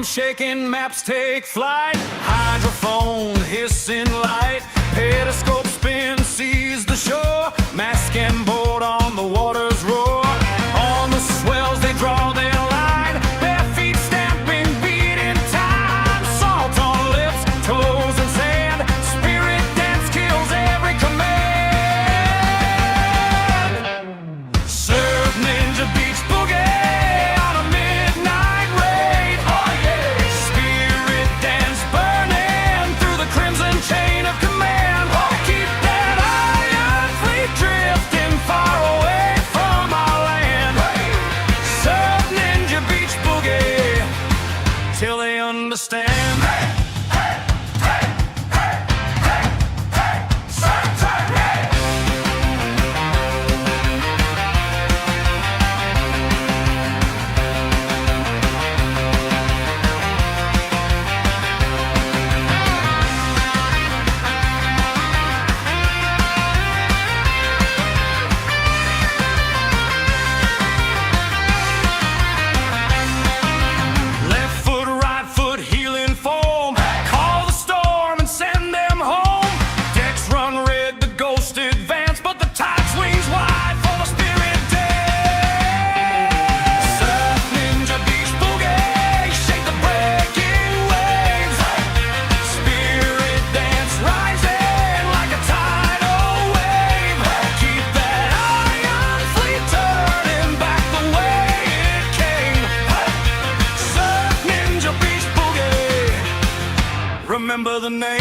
shaking maps take flight. Hydrophone hissing light. Periscope spin sees the shore. Mast and board on the water's roar. On the swells they draw their line. Bare feet stamping, beating time. Salt on lips, toes and sand. Spirit dance kills every command. Surf Ninja Beach Boogie on a midnight raid. Oh yeah. Spirit dance burning through the crimson chain of command. Keep that iron fleet drifting far away from our land. Surf Ninja Beach Boogie till they understand. Left foot, right foot, healing foam. Call the storm and send them home. Decks run red, the ghost advance, but the tide swings wide for the spirit dance. Surf Ninja Beach Boogie, shake the breaking waves. Spirit dance rising like a tidal wave. Keep that iron fleet turning back the way it came. Surf Ninja Beach Boogie, remember the name.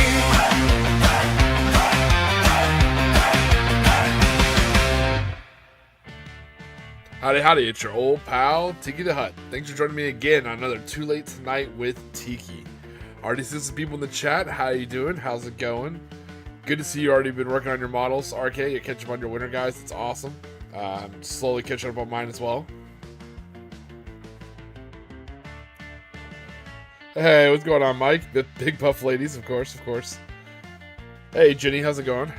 Howdy, howdy, it's your old pal, Tiki the Hut. Thanks for joining me again on another Too Late Tonight with Tiki. Already seen some people in the chat. How you doing? How's it going? Good to see you already been working on your models. RK, you catch up on your winter guys. It's awesome. I'm slowly catching up on mine as well. Hey, what's going on, Mike? The Big Buff Ladies, of course, of course. Hey, Jenny, how's it going?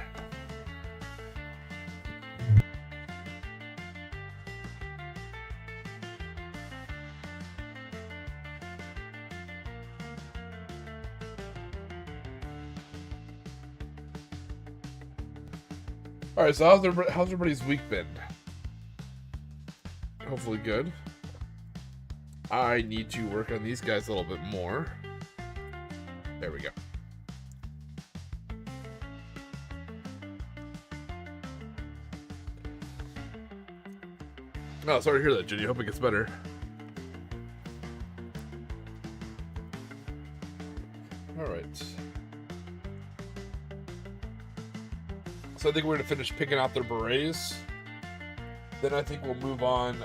Alright, so how's everybody's week been? Hopefully good. I need to work on these guys a little bit more. There we go. Oh, sorry to hear that, Jenny. Hope it gets better. Alright. So I think we're going to finish picking out their berets. Then I think we'll move on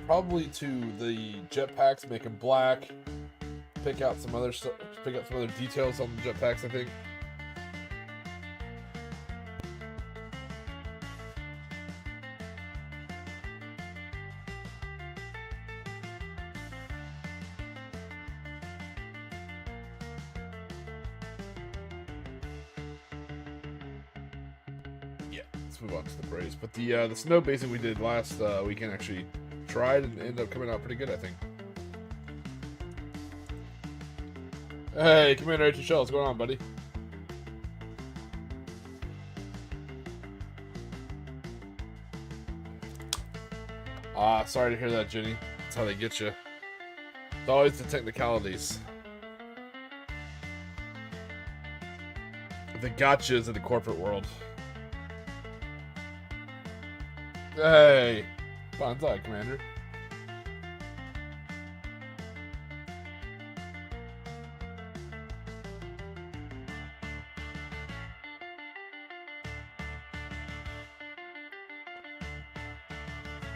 probably to the jetpacks, make them black. Pick out some other stuff, pick out some other details on the jetpacks, I think. Let's move on to the berets. But the snow basing we did last weekend actually tried and ended up coming out pretty good, I think. Hey, Commander HHL, what's going on, buddy? Sorry to hear that, Jenny. That's how they get you. It's always the technicalities. The gotchas in the corporate world. Hey, bonsai, Commander.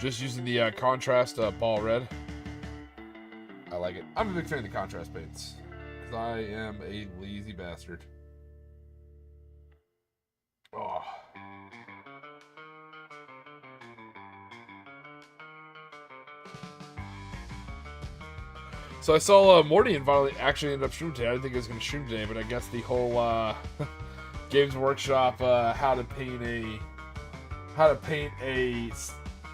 Just using the contrast ball red. I like it. I'm a big fan of the contrast paints because I am a lazy bastard. Oh. So I saw Morty and Violet actually ended up streaming today. I didn't think he was going to stream today, but I guess the whole Games Workshop how to paint a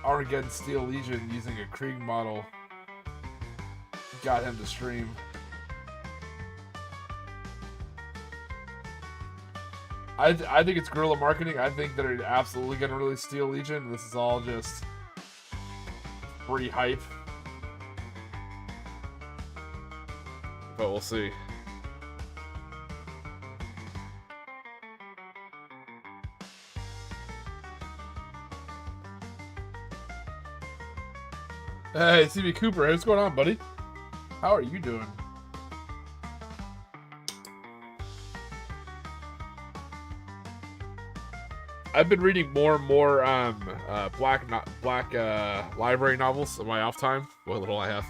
Armageddon Steel Legion using a Krieg model got him to stream. I think it's guerrilla marketing. I think they're absolutely going to release Steel Legion. This is all just free hype. But we'll see. Hey, CB Cooper, what's going on, buddy? How are you doing? I've been reading more and more black library novels in my off time. What little I have,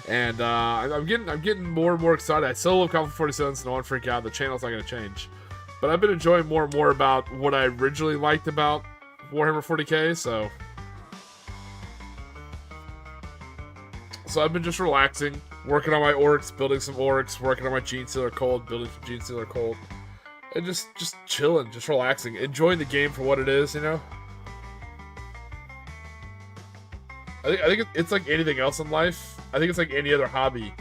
and I'm getting more and more excited. I still love Conflikt 47, so don't freak out. The channel's not going to change, but I've been enjoying more and more about what I originally liked about Warhammer 40k. So I've been just relaxing, working on my orcs, building some orcs, working on my Gene Stealer Cold, building some Gene Stealer Cold. And just chilling, just relaxing, enjoying the game for what it is, you know? I think it's like anything else in life. I think it's like any other hobby.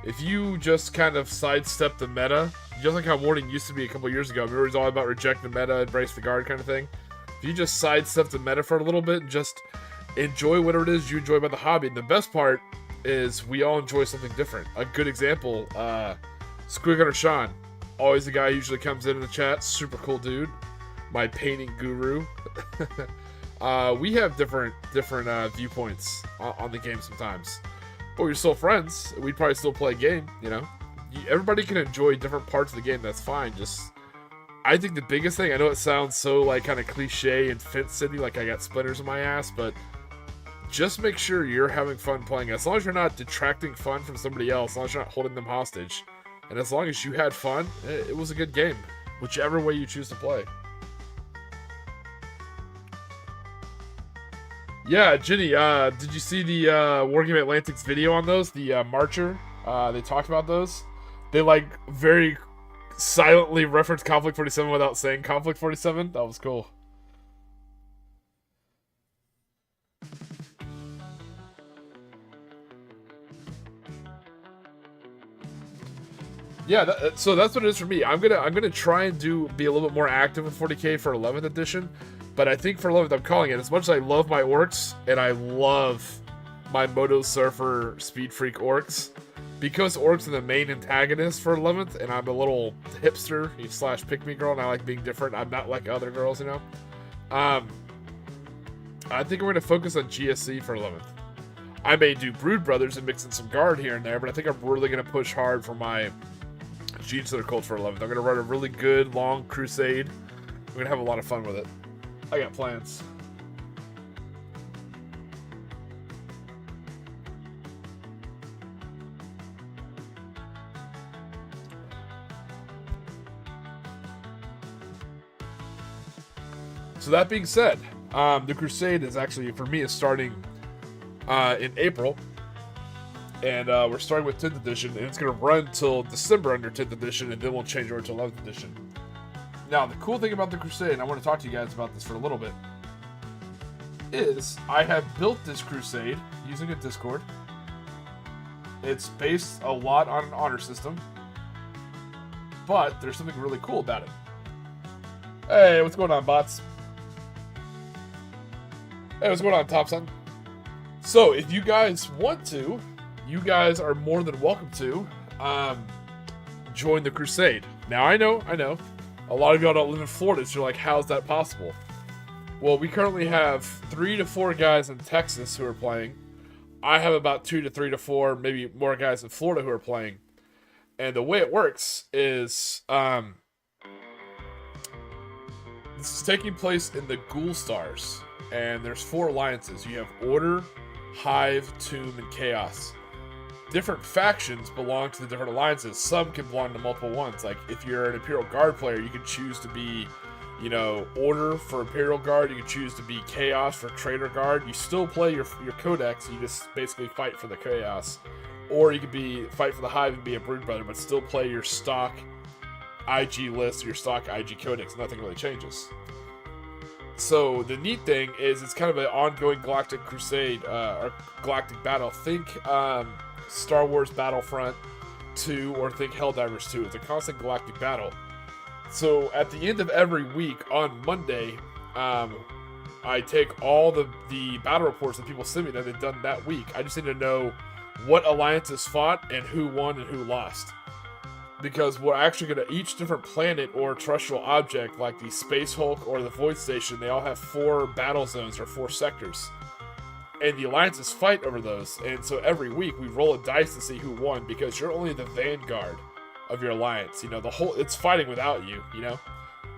If you just kind of sidestep the meta, just like how Morning used to be a couple years ago, remember it was all about reject the meta, embrace the guard kind of thing? If you just sidestep the meta for a little bit and just enjoy whatever it is you enjoy about the hobby. And the best part is we all enjoy something different. A good example, Squig Hunter Sean. Always the guy who usually comes in the chat. Super cool dude. My painting guru. We have different viewpoints on the game sometimes. But we're still friends. We'd probably still play a game, you know? Everybody can enjoy different parts of the game. That's fine. I think the biggest thing, I know it sounds so like kind of cliche and Fence City, like I got splinters in my ass, but just make sure you're having fun playing. As long as you're not detracting fun from somebody else, as long as you're not holding them hostage. And as long as you had fun, it was a good game. Whichever way you choose to play. Yeah, Ginny, did you see the Wargame Atlantic's video on those? The Marcher? They talked about those. They, like, very silently referenced Konflikt 47 without saying Konflikt 47. That was cool. Yeah, so that's what it is for me. I'm gonna try and be a little bit more active with 40k for 11th edition, but I think for 11th I'm calling it. As much as I love my orcs and I love my Moto Surfer Speed Freak orcs, because orcs are the main antagonist for 11th, and I'm a little hipster / pick me girl, and I like being different. I'm not like other girls, you know. I think we're gonna focus on GSC for 11th. I may do Brood Brothers and mix in some guard here and there, but I think I'm really gonna push hard for my Gene Stealer Cold for 11th. I'm going to run a really good, long crusade. We're going to have a lot of fun with it. I got plans. So that being said, the crusade is actually, for me, is starting in April. And we're starting with 10th edition, and it's going to run till December under 10th edition, and then we'll change over to 11th edition. Now, the cool thing about the Crusade, and I want to talk to you guys about this for a little bit, is I have built this Crusade using a Discord. It's based a lot on an honor system, but there's something really cool about it. Hey, what's going on, bots? Hey, what's going on, Topson? So, if you guys want to, you guys are more than welcome to join the Crusade. Now, I know, a lot of y'all don't live in Florida, so you're like, how's that possible? Well, we currently have 3 to 4 guys in Texas who are playing. I have about 2 to 3 to 4, maybe more guys in Florida who are playing. And the way it works is, this is taking place in the Ghoul Stars, and there's 4 alliances. You have Order, Hive, Tomb, and Chaos. Different factions belong to the different alliances. Some can belong to multiple ones. Like, if you're an Imperial Guard player, you can choose to be, you know, Order for Imperial Guard. You can choose to be Chaos for Traitor Guard. You still play your Codex. You just basically fight for the Chaos. Or you could fight for the Hive and be a Brood Brother, but still play your stock IG list, your stock IG Codex. Nothing really changes. So the neat thing is it's kind of an ongoing Galactic Crusade, or Galactic Battle. Think Star Wars Battlefront 2 or think Helldivers 2. It's a constant galactic battle So at the end of every week on Monday, I take all the battle reports that people send me that they've done that week. I just need to know what alliances fought and who won and who lost. Because we're actually going to, each different planet or terrestrial object, like the Space Hulk or the Void Station, they all have 4 battle zones or 4 sectors. And the alliances fight over those. And so every week we roll a dice to see who won, because you're only the vanguard of your alliance. You know, it's fighting without you, you know?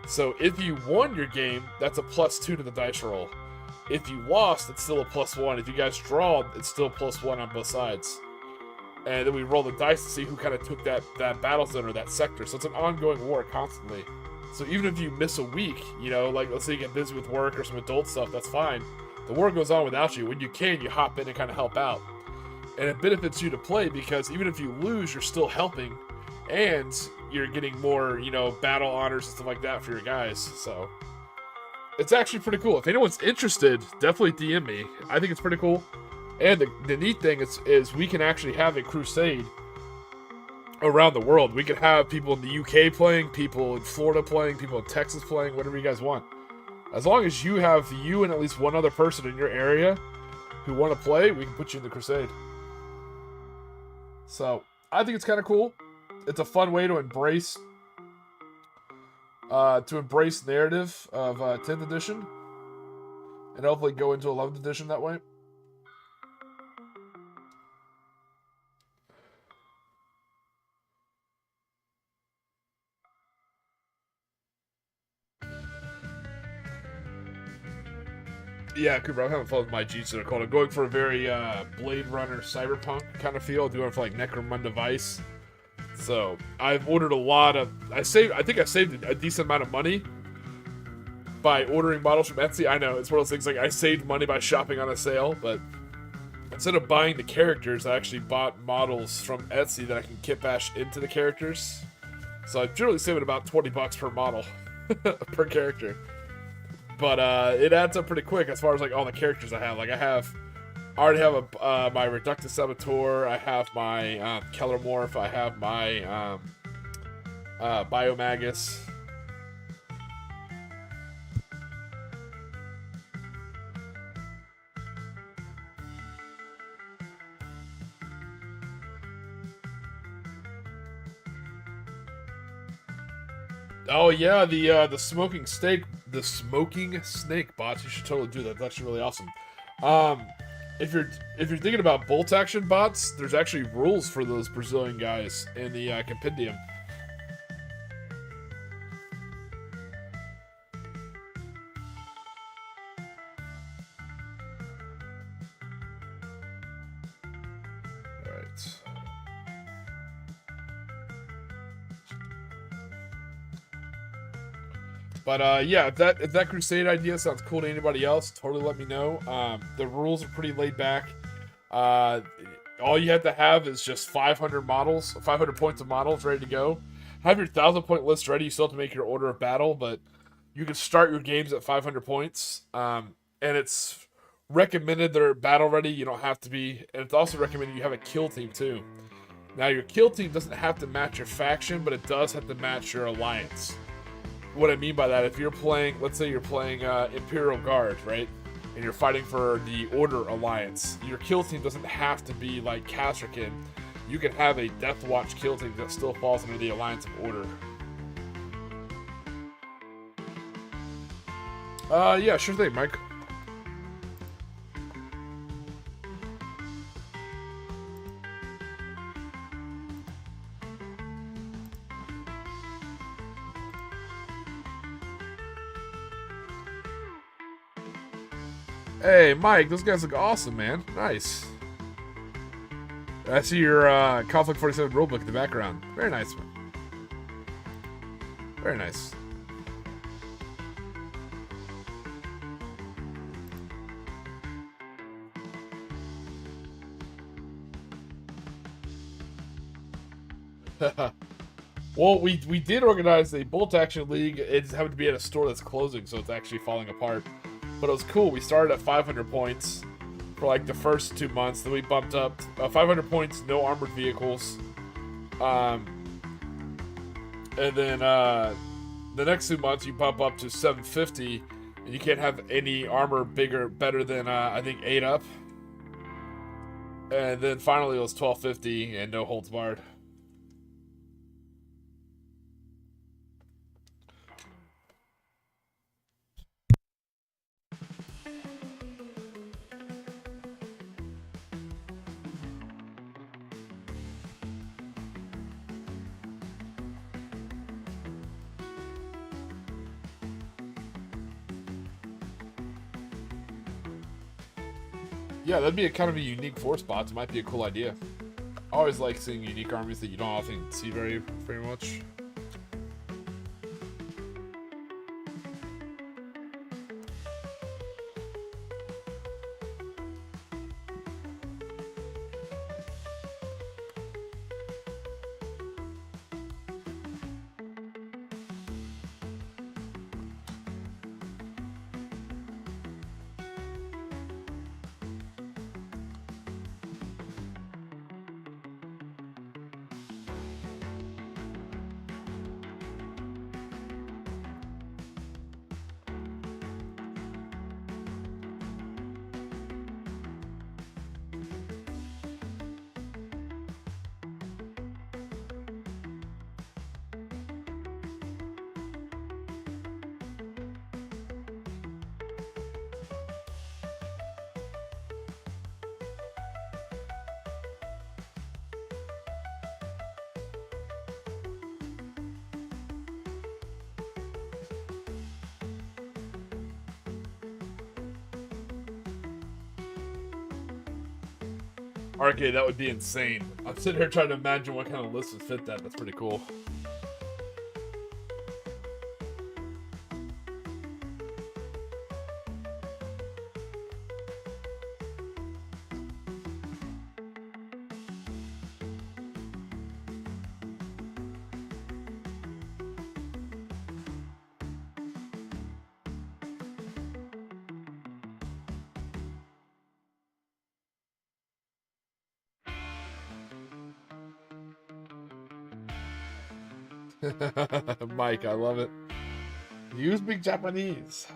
So if you won your game, that's a +2 to the dice roll. If you lost, it's still a +1. If you guys draw, it's still +1 on both sides. And then we roll the dice to see who kind of took that battle zone or that sector. So it's an ongoing war constantly. So even if you miss a week, you know, like let's say you get busy with work or some adult stuff, that's fine. The war goes on without you. When you can, you hop in and kind of help out. And it benefits you to play, because even if you lose, you're still helping. And you're getting more, you know, battle honors and stuff like that for your guys. So it's actually pretty cool. If anyone's interested, definitely DM me. I think it's pretty cool. And the neat thing is we can actually have a crusade around the world. We can have people in the UK playing, people in Florida playing, people in Texas playing, whatever you guys want. As long as you have you and at least one other person in your area who want to play, we can put you in the crusade. So I think it's kind of cool. It's a fun way to embrace narrative of 10th edition, and hopefully go into 11th edition that way. Yeah, Cooper, I'm having fun with my Jeets that are called. I'm going for a very Blade Runner cyberpunk kind of feel, doing it for like Necromunda Vice. So I've ordered a lot of. I think I saved a decent amount of money by ordering models from Etsy. I know it's one of those things, like I saved money by shopping on a sale, but instead of buying the characters, I actually bought models from Etsy that I can kit bash into the characters. So I'm generally saving about $20 per model per character. But it adds up pretty quick as far as like all the characters I have. Like I already have my Reductus Saboteur, I have my Kellermorph, I have my Biomagus. Oh yeah, the smoking snake bots. You should totally do that. That's actually really awesome. If you're thinking about bolt action bots, there's actually rules for those Brazilian guys in the compendium. All right. But yeah, if that crusade idea sounds cool to anybody else, totally let me know. The rules are pretty laid back. All you have to have is just 500 points of models ready to go. Have your 1,000-point list ready. You still have to make your order of battle, but you can start your games at 500 points. And it's recommended they're battle ready. You don't have to be. And it's also recommended you have a kill team too. Now your kill team doesn't have to match your faction, but it does have to match your alliance. What I mean by that, if you're playing, let's say you're playing Imperial Guard, right? And you're fighting for the Order Alliance, your kill team doesn't have to be like Kasrkin. You can have a Death Watch kill team that still falls under the Alliance of Order. Yeah, sure thing, Mike. Hey, Mike, those guys look awesome, man. Nice. I see your Konflikt 47 rulebook in the background. Very nice, man. Very nice. Well, we did organize a bolt action league. It happened to be at a store that's closing, so it's actually falling apart. But it was cool. We started at 500 points for like the first 2 months. Then we bumped up 500 points, no armored vehicles. And then the next 2 months you bump up to 750, and you can't have any armor better than I think 8 up. And then finally it was 1250 and no holds barred. Yeah, that'd be a kind of a unique 4 spots. Might be a cool idea. I always like seeing unique armies that you don't often see very much. RK, that would be insane. I'm sitting here trying to imagine what kind of list would fit that. That's pretty cool. Mike, I love it. You speak Japanese.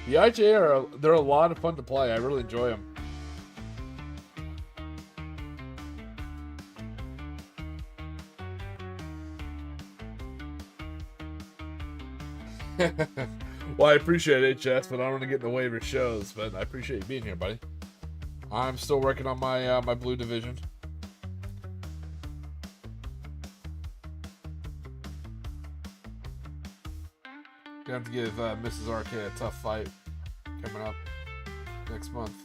The IJA they're a lot of fun to play. I really enjoy them. Well, I appreciate it, Jess, but I don't want to get in the way of your shows. But I appreciate you being here, buddy. I'm still working on my my blue division. Gonna have to give Mrs. RK a tough fight coming up next month.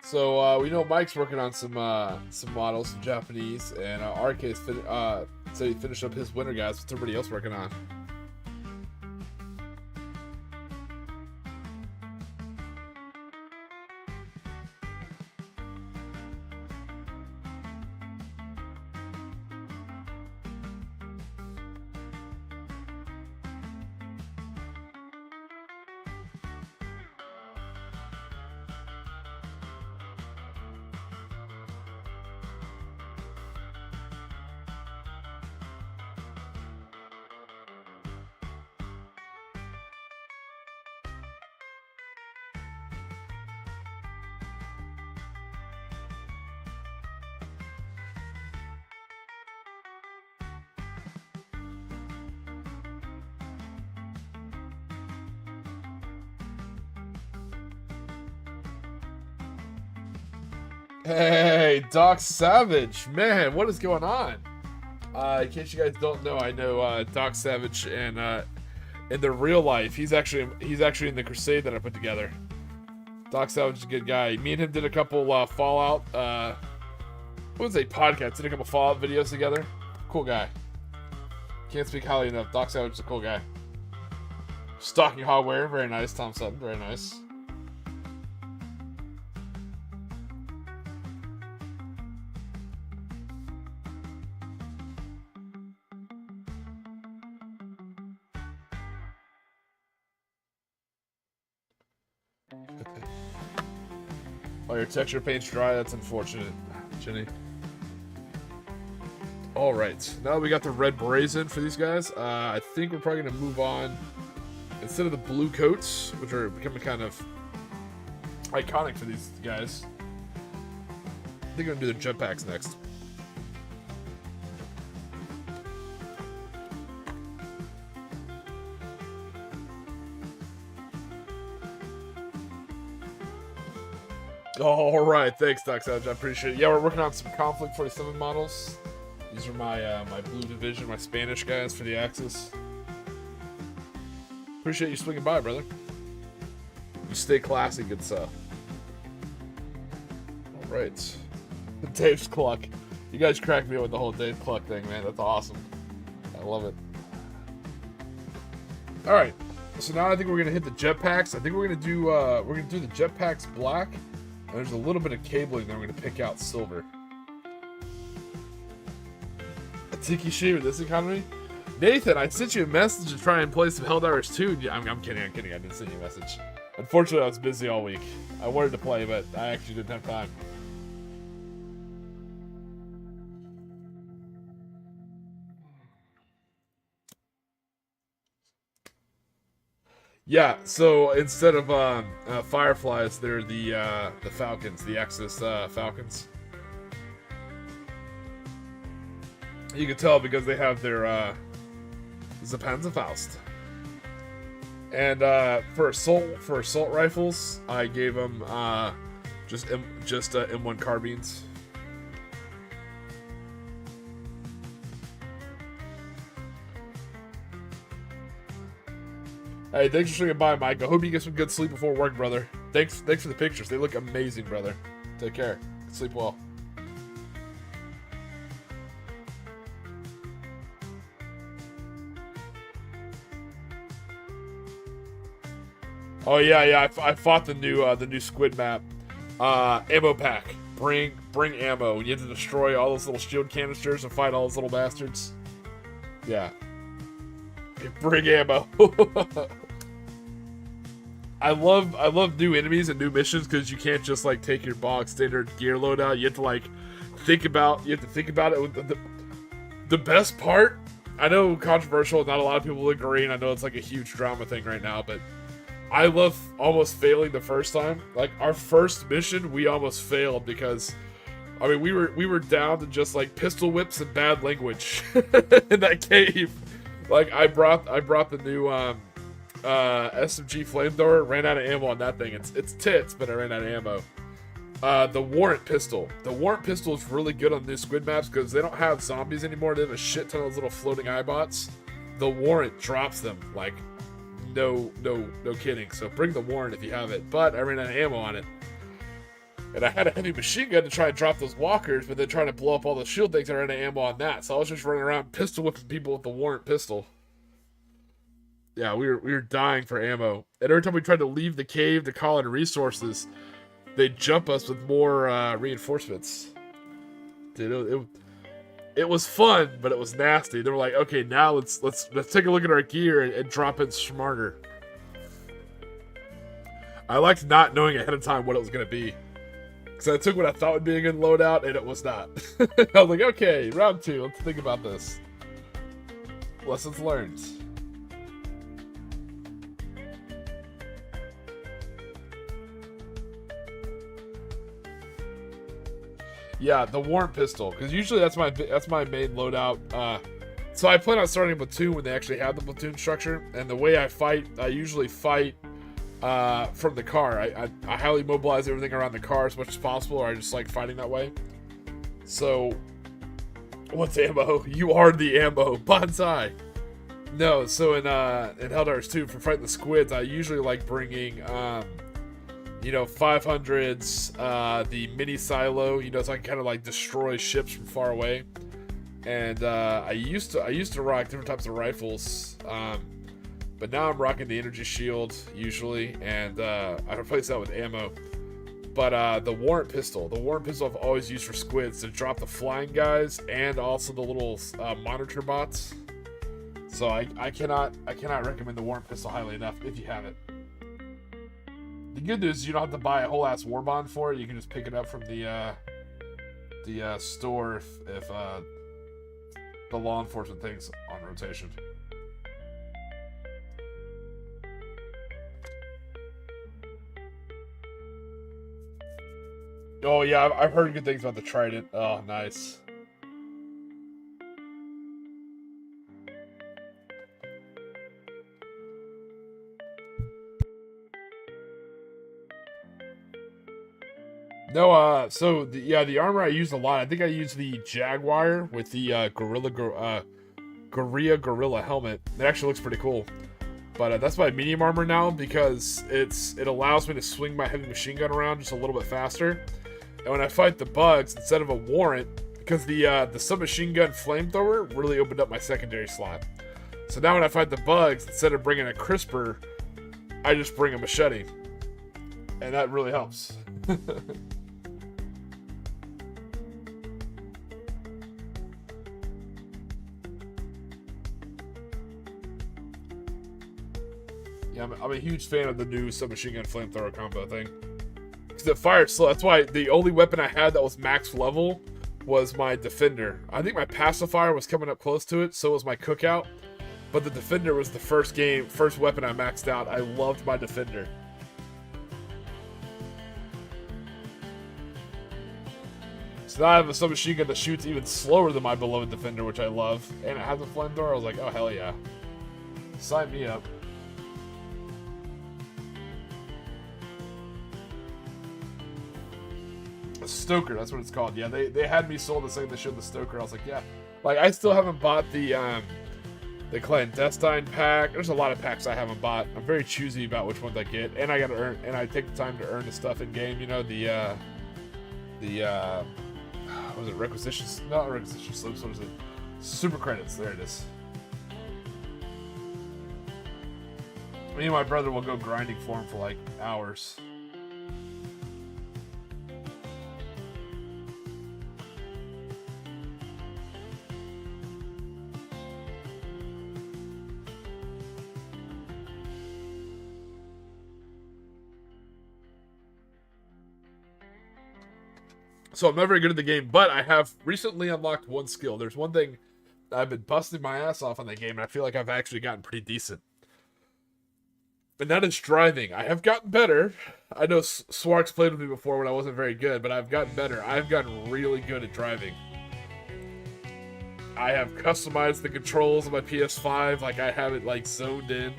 So we know Mike's working on some models, some Japanese, and RK said he finished up his winter guys. What's everybody else working on? Hey, Doc Savage, man, what is going on? In case you guys don't know, I know Doc Savage, and in the real life, he's actually in the crusade that I put together. Doc Savage is a good guy. Me and him did a couple Fallout, what was a podcast? Did a couple Fallout videos together. Cool guy. Can't speak highly enough. Doc Savage is a cool guy. Stocking Hardware, very nice. Tom Sutton, very nice. Oh, your texture paint's dry. That's unfortunate, Jenny. All right, now that we got the red berets in for these guys, I think we're probably gonna move on. Instead of the blue coats, which are becoming kind of iconic for these guys, I think I'm gonna do the jetpacks next. All right, thanks, Doc Savage. I appreciate it. Yeah, we're working on some Konflikt 47 models. These are my my blue division, my Spanish guys for the Axis. Appreciate you swinging by, brother. You stay classy, good stuff. All right, Dave's Cluck. You guys cracked me up with the whole Dave Cluck thing, man. That's awesome. I love it. All right, so now I think we're gonna hit the jetpacks. I think we're gonna do the jetpacks black. And there's a little bit of cabling that I'm going to pick out silver. A Tiki sheet with this economy? Nathan, I sent you a message to try and play some Helldivers 2. I'm kidding. I didn't send you a message. Unfortunately, I was busy all week. I wanted to play, but I actually didn't have time. Yeah, so instead of Fireflies, they're the Falcons, the Axis Falcons. You can tell because they have their Panzerfaust. And for assault rifles, I gave them just M1 carbines. Hey, thanks for swinging by, Mike. I hope you get some good sleep before work, brother. Thanks for the pictures. They look amazing, brother. Take care. Sleep well. Oh yeah. I fought the new squid map. Ammo pack. Bring ammo. You have to destroy all those little shield canisters and fight all those little bastards. Yeah. Bring ammo. I love new enemies and new missions because you can't just like take your bog standard gear loadout. You have to think about it. The best part, I know controversial, not a lot of people agree, and I know it's like a huge drama thing right now, but I love almost failing the first time. Like our first mission, we almost failed because I mean we were down to just like pistol whips and bad language in that cave. Like I brought the new SMG flamethrower, ran out of ammo on that thing. It's tits, but I ran out of ammo. The warrant pistol. The warrant pistol is really good on new squid maps because they don't have zombies anymore. They have a shit ton of those little floating eyebots. The warrant drops them like no kidding. So bring the warrant if you have it. But I ran out of ammo on it. And I had a heavy machine gun to try and drop those walkers, but then trying to blow up all the shield things, I ran out of ammo on that. So I was just running around pistol whipping people with the warrant pistol. Yeah, we were dying for ammo. And every time we tried to leave the cave to call in resources, they'd jump us with more reinforcements. Dude, it was fun, but it was nasty. They were like, okay, now let's take a look at our gear and drop in smarter. I liked not knowing ahead of time what it was going to be. Because I took what I thought would be a good loadout, and it was not. I was like, okay, round 2, let's think about this. Lessons learned. Yeah, the warrant pistol, because usually that's my main loadout. So I plan on starting a platoon when they actually have the platoon structure, and the way I fight, I usually fight from the car. I highly mobilize everything around the car as much as possible, or I just like fighting that way. So, what's ammo? You are the ammo. Bonsai. No, so in Helldivers 2, for fighting the squids, I usually like bringing, 500s, the mini silo, so I can kind of like destroy ships from far away. And I used to rock different types of rifles, but now I'm rocking the energy shield usually, and I replace that with ammo. But the warrant pistol I've always used for squids to drop the flying guys and also the little monitor bots. So I cannot recommend the warrant pistol highly enough if you have it. The good news is you don't have to buy a whole ass war bond for it. You can just pick it up from the store if the law enforcement thing's on rotation. Oh yeah, I've heard good things about the Trident. Oh, nice. No, so the armor I use a lot. I think I use the Jaguar with the Gorilla helmet. It actually looks pretty cool. But that's my medium armor now because it allows me to swing my heavy machine gun around just a little bit faster. And when I fight the bugs, instead of a warrant, because the submachine gun flamethrower really opened up my secondary slot. So now when I fight the bugs, instead of bringing a crisper, I just bring a machete. And that really helps. Yeah, I'm a huge fan of the new submachine gun flamethrower combo thing. Because it fired slow. That's why the only weapon I had that was max level was my Defender. I think my Pacifier was coming up close to it, so was my Cookout. But the Defender was the first weapon I maxed out. I loved my Defender. So now I have a submachine gun that shoots even slower than my beloved Defender, which I love. And it has a flamethrower. I was like, oh, hell yeah. Sign me up. Stoker, that's what it's called. Yeah, they had me sold the second they showed the Stoker. I was like, yeah. Like, I still haven't bought the clandestine pack. There's a lot of packs I haven't bought. I'm very choosy about which ones I get, and I gotta earn, and I take the time to earn the stuff in game. What was it, requisitions? Not requisition slips. What is it? Super credits. There it is. Me and my brother will go grinding for him for like hours. So I'm not very good at the game, but I have recently unlocked one skill. There's one thing I've been busting my ass off on the game, and I feel like I've actually gotten pretty decent. And that is driving. I have gotten better. I know Swarks played with me before when I wasn't very good, but I've gotten better. I've gotten really good at driving. I have customized the controls of my PS5. Like, I have it, like, zoned in.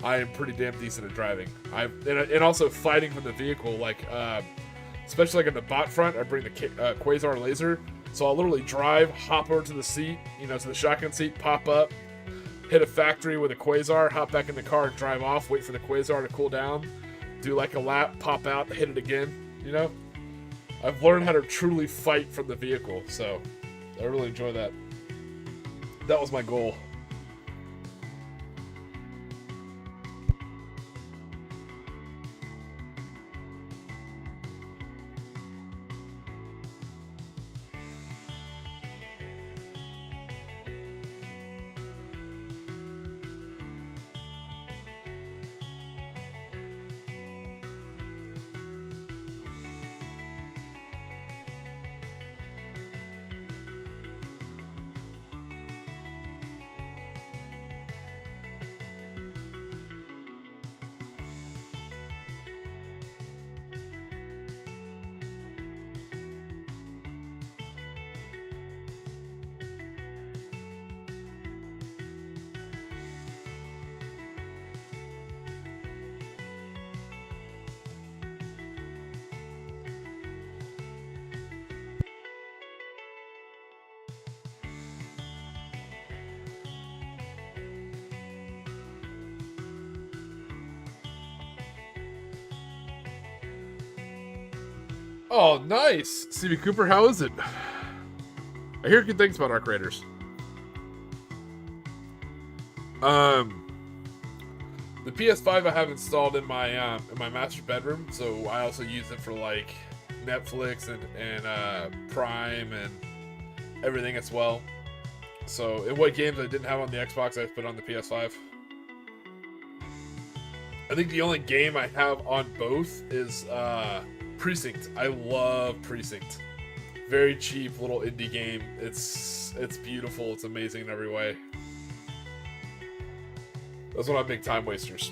I am pretty damn decent at driving. And also fighting from the vehicle, like, especially like in the bot front, I bring the Quasar laser. So I'll literally drive, hop over to the seat, to the shotgun seat, pop up, hit a factory with a Quasar, hop back in the car, drive off, wait for the Quasar to cool down, do like a lap, pop out, hit it again, I've learned how to truly fight from the vehicle, so I really enjoy that. That was my goal. Oh, nice. CB Cooper, how is it? I hear good things about Arc Raiders. The PS5 I have installed in my master bedroom, so I also use it for like Netflix and Prime and everything as well. So, in what games I didn't have on the Xbox, I put on the PS5. I think the only game I have on both is Precinct. I love Precinct. Very cheap little indie game. It's beautiful. It's amazing in every way. That's one of my big time wasters.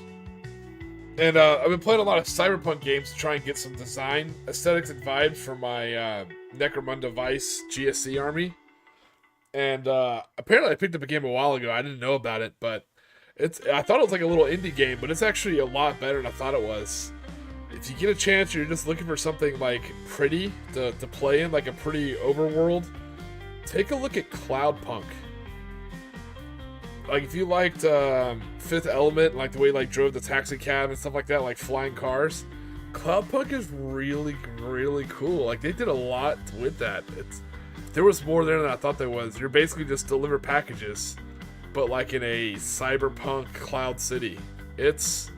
And I've been playing a lot of Cyberpunk games to try and get some design aesthetics and vibes for my Necromunda Vice GSC army. And apparently I picked up a game a while ago. I didn't know about it, but I thought it was like a little indie game, but it's actually a lot better than I thought it was. If you get a chance, you're just looking for something like pretty to play in, like a pretty overworld, take a look at Cloudpunk. Like if you liked Fifth Element, like the way like drove the taxi cab and stuff like that, like flying cars, Cloudpunk is really, really cool. Like they did a lot with that. There was more there than I thought there was. You're basically just deliver packages, but like in a cyberpunk cloud city. It's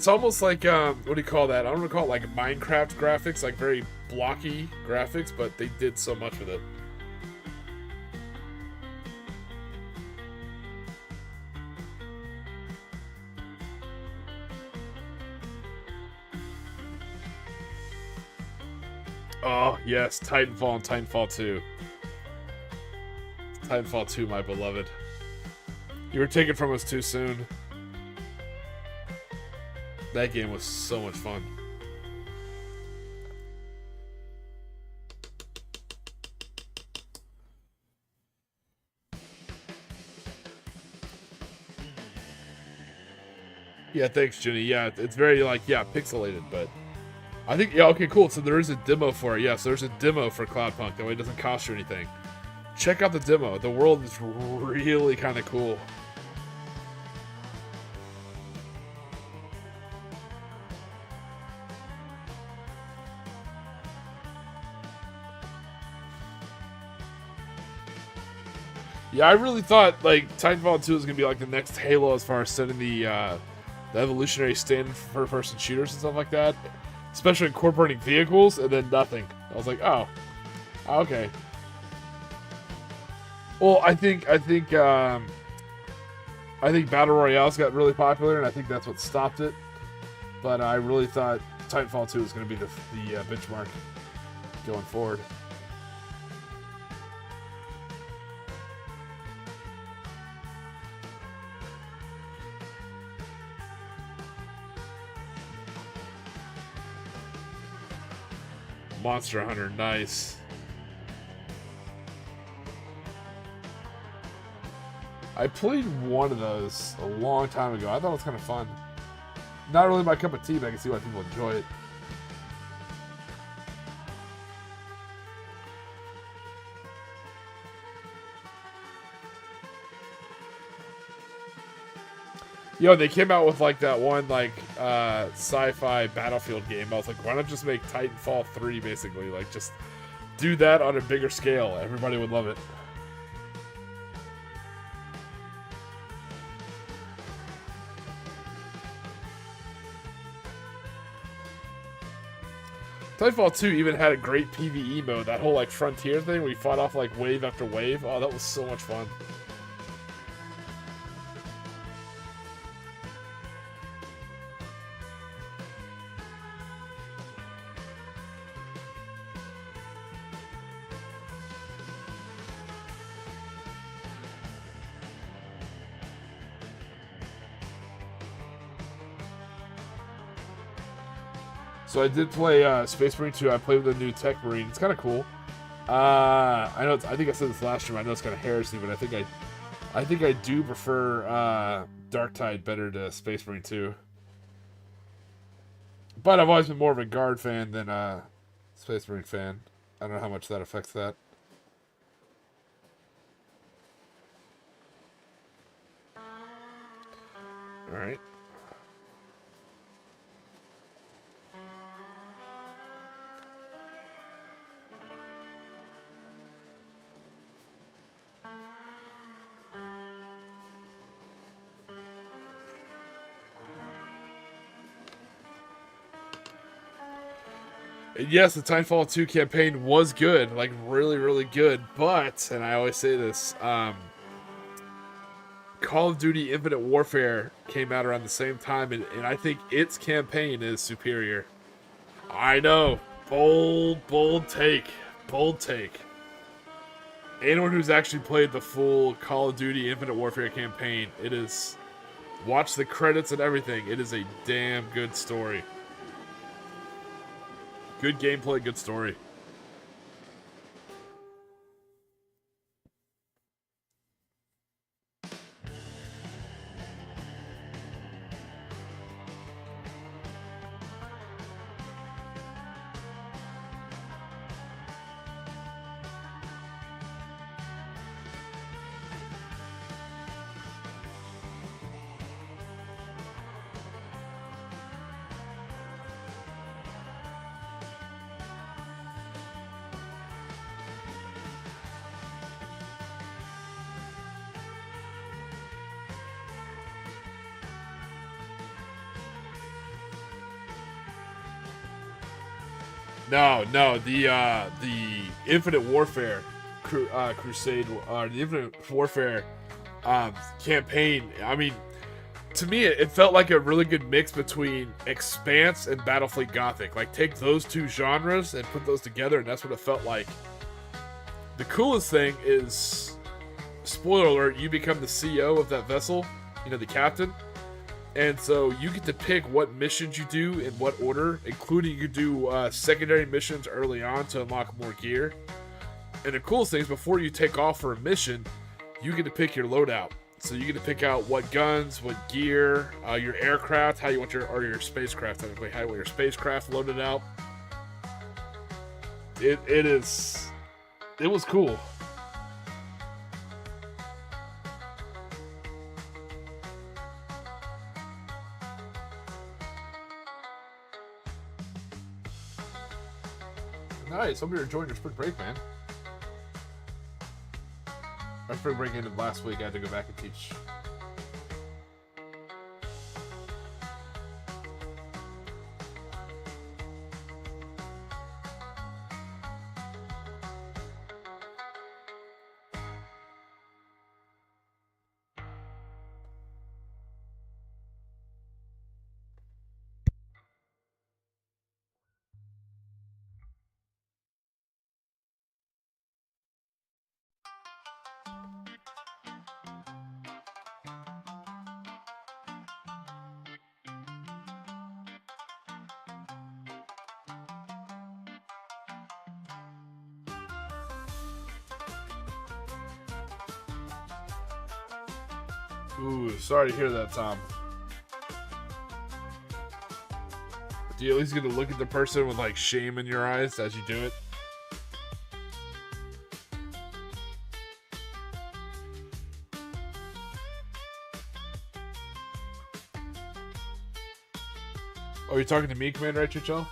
almost like what do you call that? I don't want to call it like Minecraft graphics, like very blocky graphics, but they did so much with it. Oh, yes, Titanfall and Titanfall 2. Titanfall 2, my beloved. You were taken from us too soon. That game was so much fun. Yeah, thanks, Jenny. Yeah, it's very, like, yeah, pixelated, but I think, yeah, okay, cool. So there is a demo for it. Yeah, so there's a demo for Cloudpunk. That way it doesn't cost you anything. Check out the demo. The world is really kind of cool. Yeah, I really thought, like, Titanfall 2 was going to be, like, the next Halo as far as setting the evolutionary standard for first-person shooters and stuff like that. Especially incorporating vehicles, and then nothing. I was like, oh, okay. Well, I think Battle Royales got really popular, and I think that's what stopped it. But I really thought Titanfall 2 was going to be the benchmark going forward. Monster Hunter, nice. I played one of those a long time ago. I thought it was kind of fun. Not really my cup of tea, but I can see why people enjoy it. Yo, they came out with like that one like sci-fi Battlefield game. I was like, why not just make Titanfall 3 basically? Like just do that on a bigger scale. Everybody would love it. Titanfall 2 even had a great PvE mode. That whole like frontier thing where you fought off like wave after wave. Oh, that was so much fun. So I did play Space Marine 2. I played with the new Tech Marine. It's kind of cool. I know. I think I said this last time. I know it's kind of heresy, but I think I do prefer Darktide better to Space Marine 2. But I've always been more of a Guard fan than a Space Marine fan. I don't know how much that affects that. All right. Yes, the Titanfall 2 campaign was good, like really, really good. But, and I always say this, Call of Duty Infinite Warfare came out around the same time, and I think its campaign is superior. I know. Bold take. Bold take. Anyone who's actually played the full Call of Duty Infinite Warfare campaign, it is... Watch the credits and everything. It is a damn good story. Good gameplay, good story. No, the Infinite Warfare Crusade, the Infinite Warfare campaign. I mean, to me, it felt like a really good mix between Expanse and Battlefleet Gothic. Like, take those two genres and put those together, and that's what it felt like. The coolest thing is, spoiler alert, you become the CEO of that vessel, you know, the captain. And so you get to pick what missions you do in what order, including you do secondary missions early on to unlock more gear. And the coolest thing is before you take off for a mission, you get to pick your loadout. So you get to pick out what guns, what gear, your aircraft, how you want your spacecraft technically, how you want your spacecraft loaded out. It was cool. Nice. Hope you're enjoying your spring break, man. Our spring break ended last week. I had to go back and teach. Ooh, sorry to hear that, Tom. Do you at least get to look at the person with like shame in your eyes as you do it? Oh, you're talking to me, Commander HHL?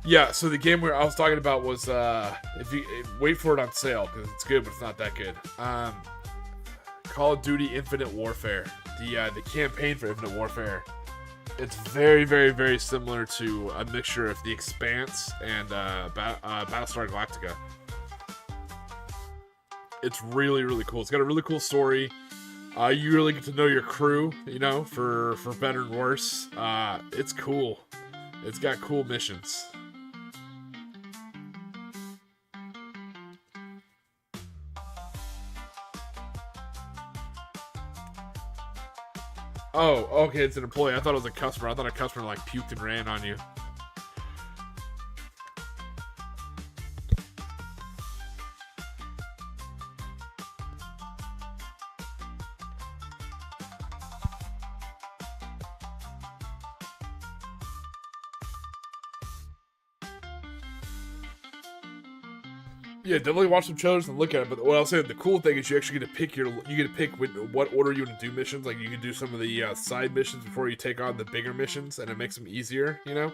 Yeah, so the game I was talking about was if you wait for it on sale because it's good, but it's not that good. Call of Duty Infinite Warfare, the campaign for Infinite Warfare. It's very, very, very similar to a mixture of The Expanse and Battlestar Galactica. It's really, really cool. It's got a really cool story. You really get to know your crew, you know, for better and worse. It's cool. It's got cool missions. Oh, okay, it's an employee. I thought it was a customer. I thought a customer like puked and ran on you. Yeah, definitely watch some trailers and look at it. But what I'll say, the cool thing is you actually get to pick what order you want to do missions. Like you can do some of the side missions before you take on the bigger missions, and it makes them easier. You know,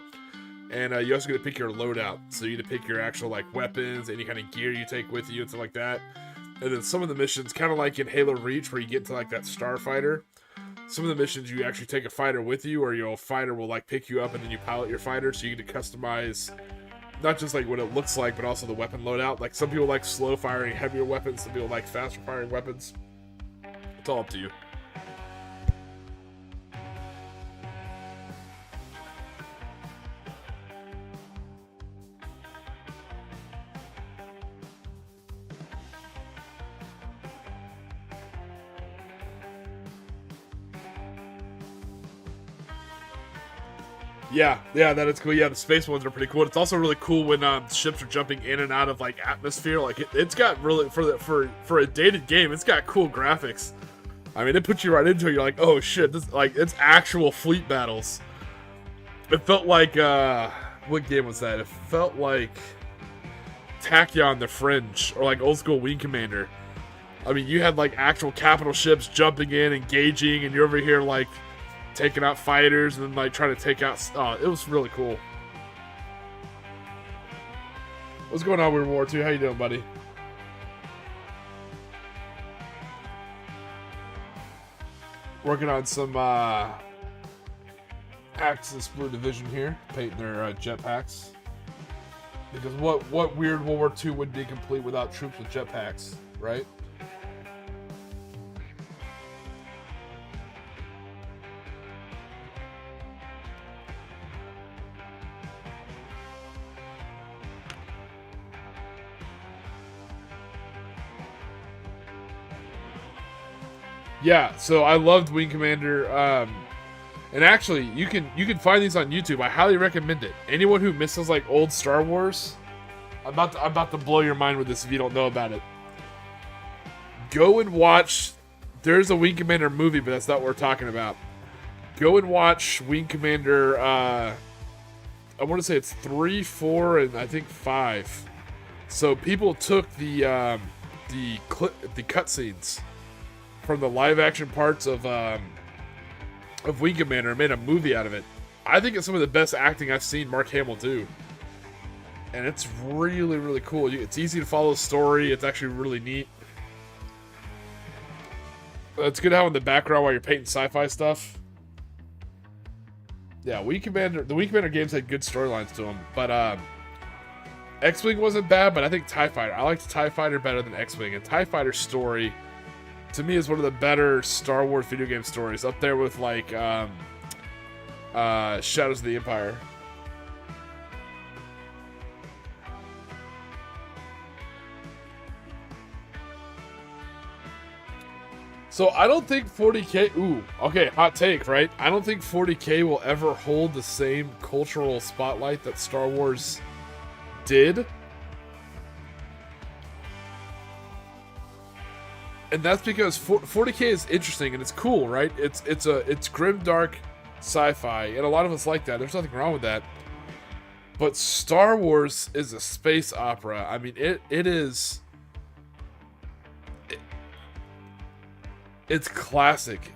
And you also get to pick your loadout. So you get to pick your actual like weapons, any kind of gear you take with you and stuff like that. And then some of the missions, kind of like in Halo Reach, where you get to like that starfighter. Some of the missions you actually take a fighter with you, or your fighter will like pick you up and then you pilot your fighter, so you get to customize not just like what it looks like, but also the weapon loadout. Like some people like slow firing heavier weapons, some people like faster firing weapons. It's all up to you. Yeah, that is cool. Yeah, the space ones are pretty cool. It's also really cool when ships are jumping in and out of like atmosphere. Like it's got really for a dated game, it's got cool graphics. I mean, it puts you right into it. You're like, oh shit, this like it's actual fleet battles. It felt like what game was that? It felt like Tachyon the Fringe or like old school Wing Commander. I mean, you had like actual capital ships jumping in, engaging, and you're over here like taking out fighters and then like trying to take out. Oh, it was really cool. What's going on, World War II? How you doing, buddy? Working on some Axis Blue Division here, painting their jetpacks. Because what weird World War II would be complete without troops with jetpacks, right? Yeah, so I loved Wing Commander, and actually, you can find these on YouTube. I highly recommend it. Anyone who misses like old Star Wars, I'm about to blow your mind with this if you don't know about it. Go and watch. There's a Wing Commander movie, but that's not what we're talking about. Go and watch Wing Commander. I want to say it's 3, 4, and I think 5. So people took the cutscenes from the live action parts of Wing Commander and made a movie out of it. I think it's some of the best acting I've seen Mark Hamill do. And it's really, really cool. It's easy to follow the story. It's actually really neat. It's good to have in the background while you're painting sci-fi stuff. Yeah, Wing Commander. The Wing Commander games had good storylines to them, but X-Wing wasn't bad. But I think TIE Fighter. I liked TIE Fighter better than X-Wing, and TIE Fighter's story, to me, is one of the better Star Wars video game stories, up there with like Shadows of the Empire. So I don't think 40K. Ooh, okay, hot take, right? I don't think 40K will ever hold the same cultural spotlight that Star Wars did. And that's because 40K is interesting and it's cool, right? It's grim, dark sci-fi, and a lot of us like that. There's nothing wrong with that. But Star Wars is a space opera. I mean, it's classic.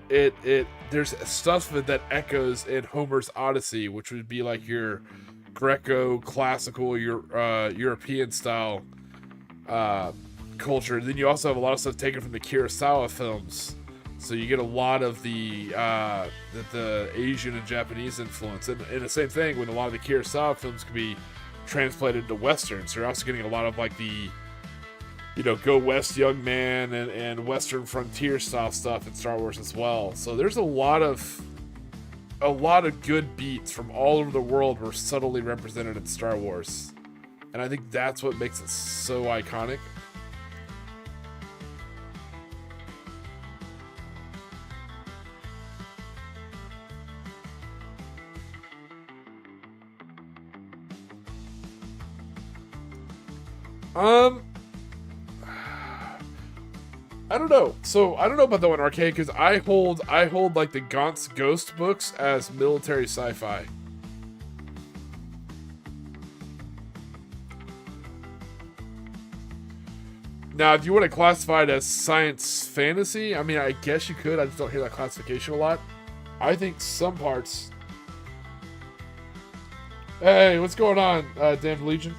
There's stuff that echoes in Homer's Odyssey, which would be like your Greco-classical, your European style culture. Then you also have a lot of stuff taken from the Kurosawa films, so you get a lot of the Asian and Japanese influence, and the same thing with a lot of the Kurosawa films can be translated to Westerns. So you're also getting a lot of like the, go west young man and Western frontier style stuff in Star Wars as well. So there's a lot of good beats from all over the world were subtly represented in Star Wars, and I think that's what makes it so iconic. I don't know. So I don't know about that one, Arcade, because I hold like the Gaunt's Ghost books as military sci-fi. Now, if you want to classify it as science fantasy, I mean, I guess you could. I just don't hear that classification a lot. I think some parts Hey, what's going on, Damned Legion?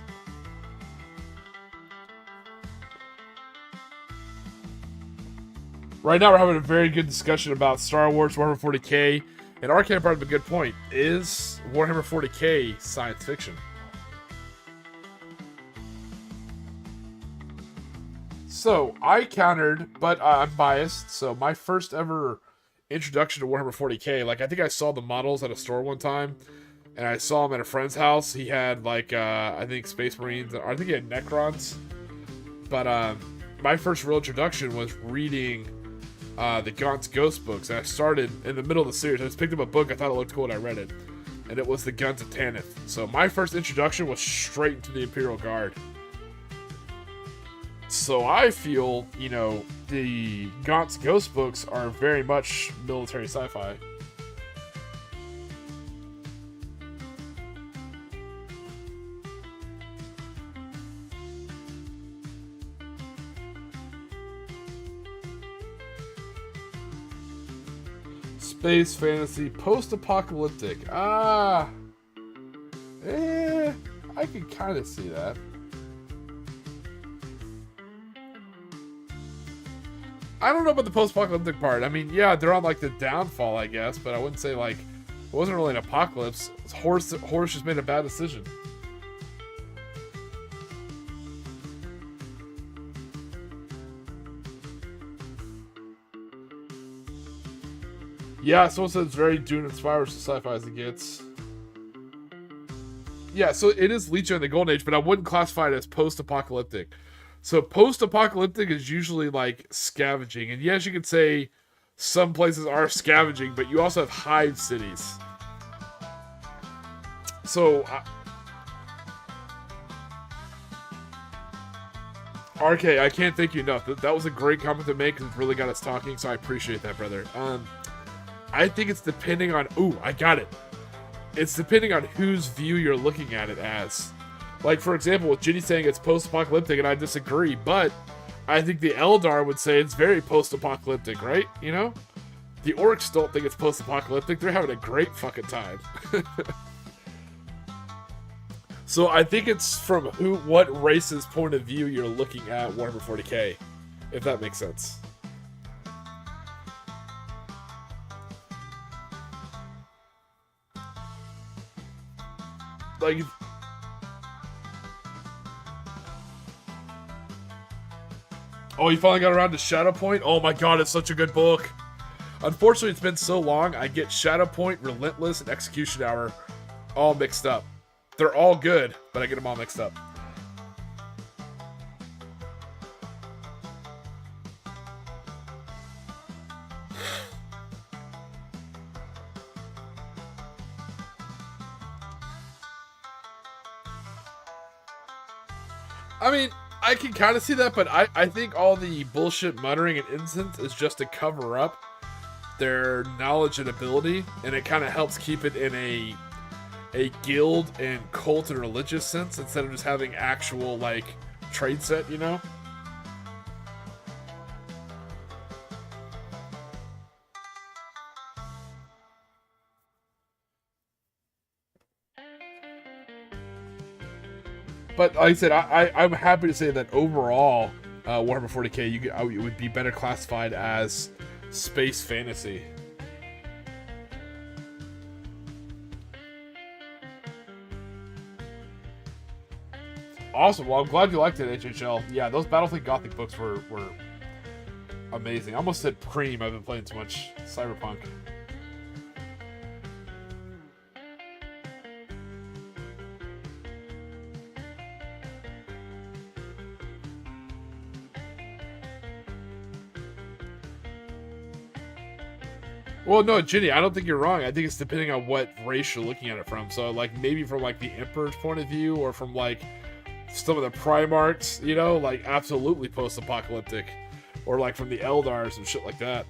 Right now, we're having a very good discussion about Star Wars Warhammer 40k, and Arcane brought up a good point. Is Warhammer 40k science fiction? So, I countered, but I'm biased, so my first ever introduction to Warhammer 40k, like, I think I saw the models at a store one time, and I saw them at a friend's house. He had, like, I think Space Marines, or I think he had Necrons, but my first real introduction was reading the Gaunt's Ghost books, and I started in the middle of the series. I just picked up a book, I thought it looked cool, and I read it, and it was the Guns of Tanith. So my first introduction was straight into the Imperial Guard. So I feel, you know, the Gaunt's Ghost books are very much military sci-fi. Space fantasy, post-apocalyptic. I could kind of see that. I don't know about the post-apocalyptic part. I mean, yeah, they're on like the downfall, I guess, but I wouldn't say like it wasn't really an apocalypse. Horus just made a bad decision. Yeah, someone said it's very Dune inspired to sci-fi as it gets. Yeah, so it is Legion in the Golden Age, but I wouldn't classify it as post-apocalyptic. So post-apocalyptic is usually like scavenging, and yes, you could say some places are scavenging, but you also have hive cities. So, RK, I can't thank you enough. That was a great comment to make, because it really got us talking, so I appreciate that, brother. I think it's depending on... Ooh, I got it. It's depending on whose view you're looking at it as. Like, for example, with Ginny saying it's post-apocalyptic, and I disagree, but I think the Eldar would say it's very post-apocalyptic, right? You know? The Orcs don't think it's post-apocalyptic. They're having a great fucking time. So I think it's from what race's point of view you're looking at Warhammer 40k, if that makes sense. Like... Oh, you finally got around to Shadowpoint? Oh my god, it's such a good book. Unfortunately, it's been so long, I get Shadowpoint, Relentless, and Execution Hour all mixed up. They're all good, but I get them all mixed up. I mean... I can kind of see that, but I think all the bullshit muttering and incense is just to cover up their knowledge and ability, and it kind of helps keep it in a guild and cult and religious sense instead of just having actual, like, trade set, you know? But like I said, I'm happy to say that overall, Warhammer 40k, it would be better classified as space fantasy. Awesome. Well, I'm glad you liked it, HHL. Yeah, those Battlefleet Gothic books were amazing. I almost said cream. I've been playing too much Cyberpunk. Well, no, Ginny, I don't think you're wrong. I think it's depending on what race you're looking at it from. So, like, maybe from, like, the Emperor's point of view, or from, like, some of the Primarchs, you know? Like, absolutely post-apocalyptic. Or, like, from the Eldars and shit like that.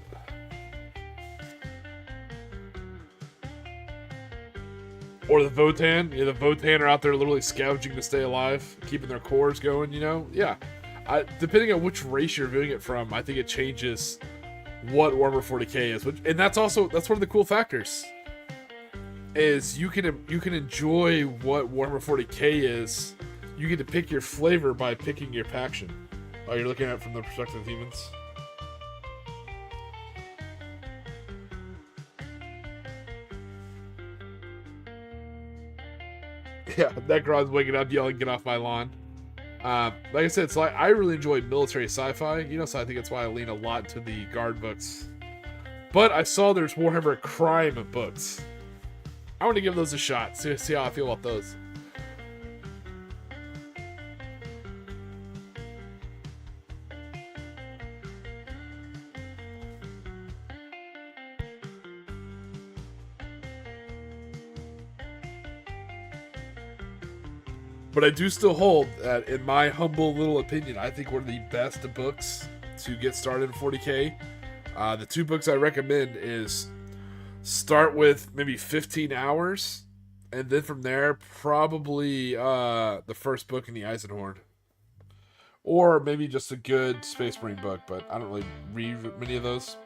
Or the Votan. Yeah, the Votan are out there literally scavenging to stay alive, keeping their cores going, you know? Yeah. Depending on which race you're viewing it from, I think it changes what Warhammer 40k is, and that's one of the cool factors. is you can enjoy what Warhammer 40k is. You get to pick your flavor by picking your faction. Oh, you're looking at it from the perspective of humans? Yeah, Necron's waking up yelling, "Get off my lawn." Like I said, so I really enjoy military sci-fi, so I think that's why I lean a lot to the guard books. But I saw there's Warhammer crime books. I want to give those a shot, see how I feel about those. But I do still hold that, in my humble little opinion, I think one of the best books to get started in 40k. The two books I recommend is start with maybe 15 hours, and then from there, probably the first book in the Eisenhorn. Or maybe just a good Space Marine book, but I don't really read many of those.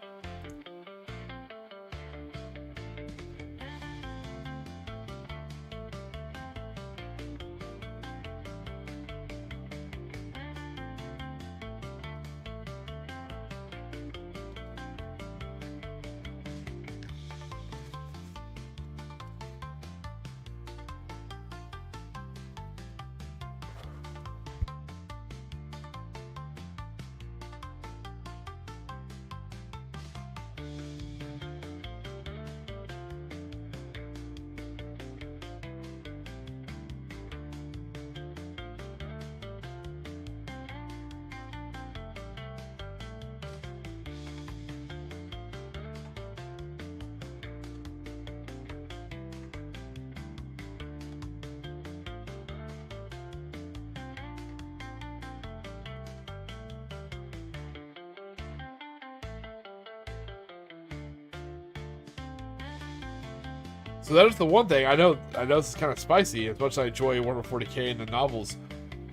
So that is the one thing. I know this is kind of spicy. As much as I enjoy Warhammer 40k and the novels,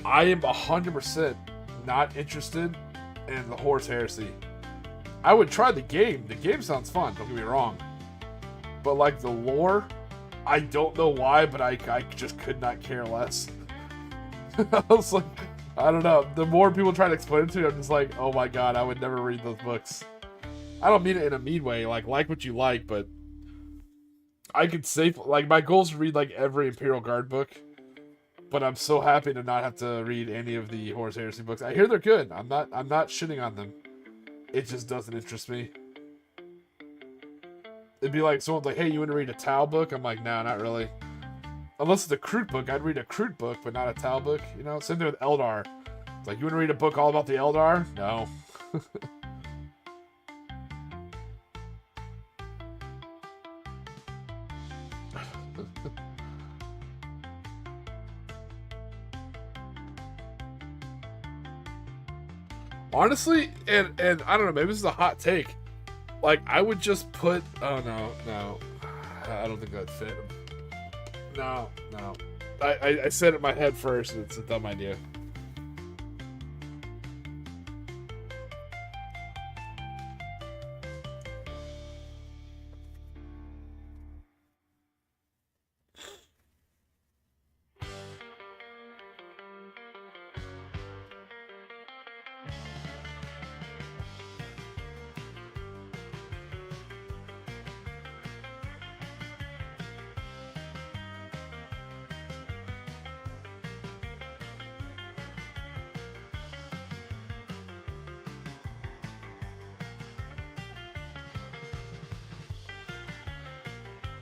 I am 100% not interested in the Horus Heresy. I would try the game. The game sounds fun, don't get me wrong. But like the lore, I don't know why, but I just could not care less. I was like, I don't know. The more people try to explain it to me, I'm just like, oh my god, I would never read those books. I don't mean it in a mean way, like what you like, but I could safely, like, my goal is to read like every Imperial Guard book, but I'm so happy to not have to read any of the Horus Heresy books. I hear they're good. I'm not shitting on them. It just doesn't interest me. It'd be like someone's like, "Hey, you want to read a Tau book?" I'm like, "No, not really." Unless it's a Kroot book, I'd read a Kroot book, but not a Tau book. Same thing with Eldar. It's like, you want to read a book all about the Eldar? No. Honestly, and I don't know, maybe this is a hot take. Like, I would just put, oh no, I don't think that'd fit. No. I said it in my head first, and it's a dumb idea.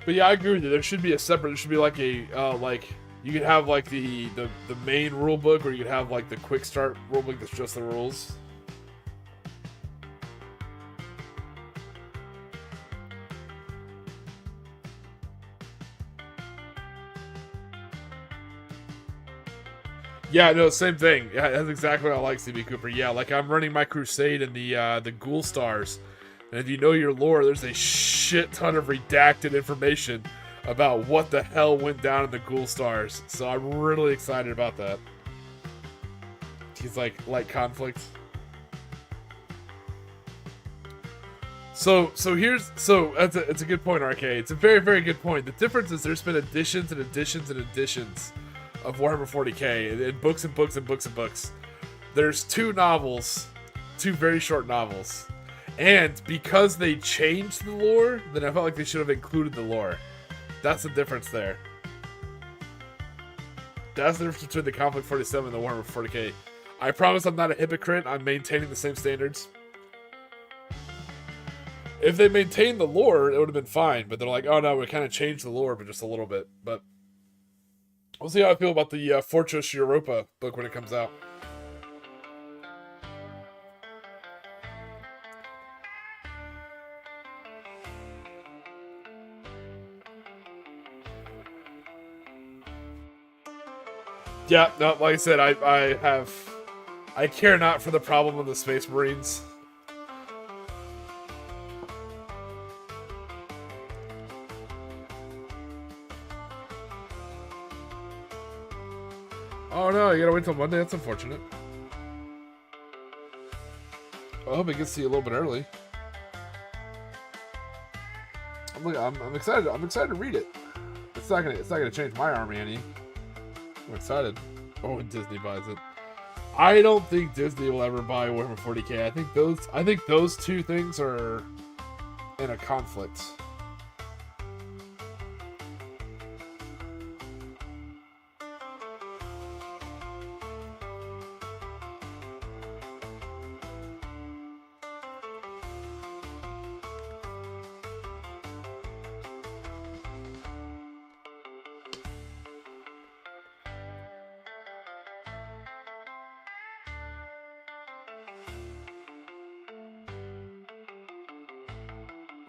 But yeah, I agree with you. There should be a separate. There should be like a like you could have like the main rule book, or you could have like the quick start rule book that's just the rules. Yeah, no, same thing. Yeah, that's exactly what I like, CB Cooper. Yeah, like I'm running my crusade in the Ghoul Stars. And if you know your lore, there's a shit ton of redacted information about what the hell went down in the Ghoul Stars. So I'm really excited about that. He's like Konflikt. It's a good point, RK. It's a very, very good point. The difference is there's been additions and additions and additions of Warhammer 40k and books and books and books and books. There's 2 novels, 2 very short novels. And because they changed the lore, then I felt like they should have included the lore. That's the difference there. That's the difference between the Konflikt 47 and the Warhammer 40k. I promise I'm not a hypocrite. I'm maintaining the same standards. If they maintained the lore, it would have been fine. But they're like, oh no, we kind of changed the lore, but just a little bit. But we'll see how I feel about the Fortress Europa book when it comes out. Yeah, no, like I said, I care not for the problem of the Space Marines. Oh no, you gotta wait till Monday. That's unfortunate. I hope it gets to you a little bit early. I'm excited. I'm excited to read it. It's not gonna change my army any. I'm excited. Oh, when Disney buys it. I don't think Disney will ever buy Warhammer 40k. I think those 2 things are in a conflict.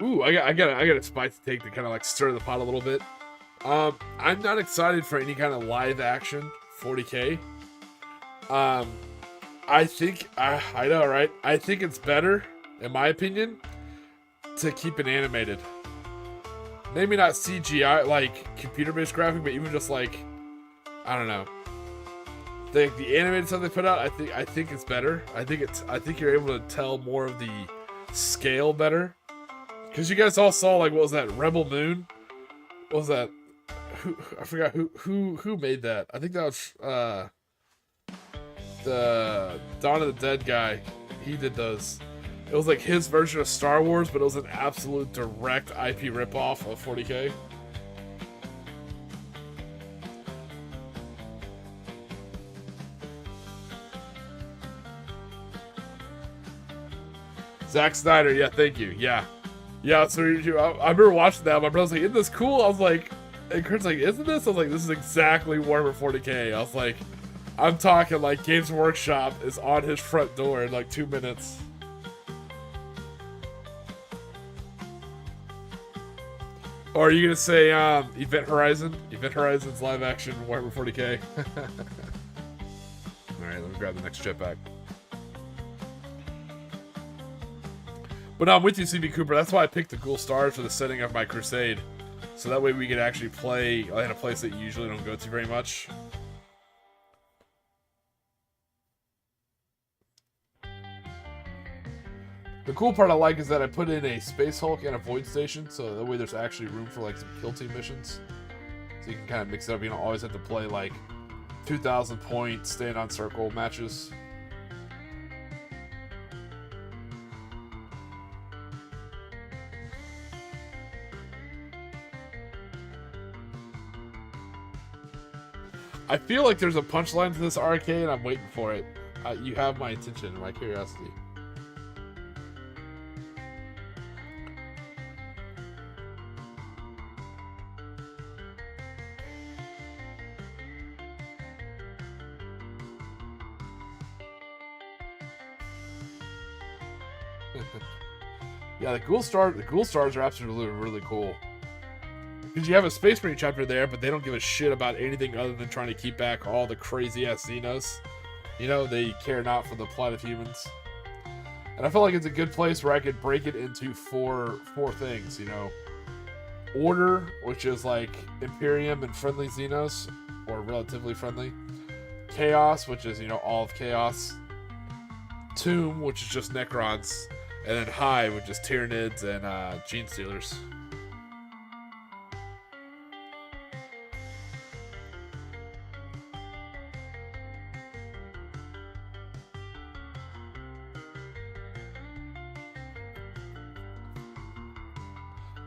Ooh, I got a spicy take to kind of like stir the pot a little bit. I'm not excited for any kind of live action 40k. I think I know, right? I think it's better, in my opinion, to keep it animated. Maybe not CGI, like computer-based graphic, but even just like, I don't know. The animated stuff they put out, I think it's better. I think you're able to tell more of the scale better. Because you guys all saw, like, what was that, Rebel Moon? What was that? I forgot who made that. I think that was the Dawn of the Dead guy. He did those. It was like his version of Star Wars, but it was an absolute direct IP ripoff of 40k. Zack Snyder, yeah, thank you, yeah. Yeah, so I remember watching that. My brother's like, isn't this cool? I was like, and Kurt's like, isn't this? I was like, this is exactly Warhammer 40k. I was like, I'm talking like Games Workshop is on his front door in like 2 minutes. Or are you going to say Event Horizon? Event Horizon's live action Warhammer 40k. Alright, let me grab the next jetpack. But no, I'm with you, CB Cooper. That's why I picked the Ghoul Stars for the setting of my Crusade. So that way we could actually play in a place that you usually don't go to very much. The cool part I like is that I put in a Space Hulk and a Void Station, so that way there's actually room for like some kill team missions. So you can kind of mix it up. You don't always have to play like 2,000 point stand on circle matches. I feel like there's a punchline to this RK, and I'm waiting for it. You have my attention and my curiosity. Yeah, the Ghoul Stars are absolutely really cool. Because you have a Space Marine chapter there, but they don't give a shit about anything other than trying to keep back all the crazy-ass Xenos. You know, they care not for the plight of humans. And I feel like it's a good place where I could break it into four things, you know. Order, which is like Imperium and friendly Xenos, or relatively friendly. Chaos, which is, you know, all of Chaos. Tomb, which is just Necrons. And then high with just Tyranids and Gene Stealers.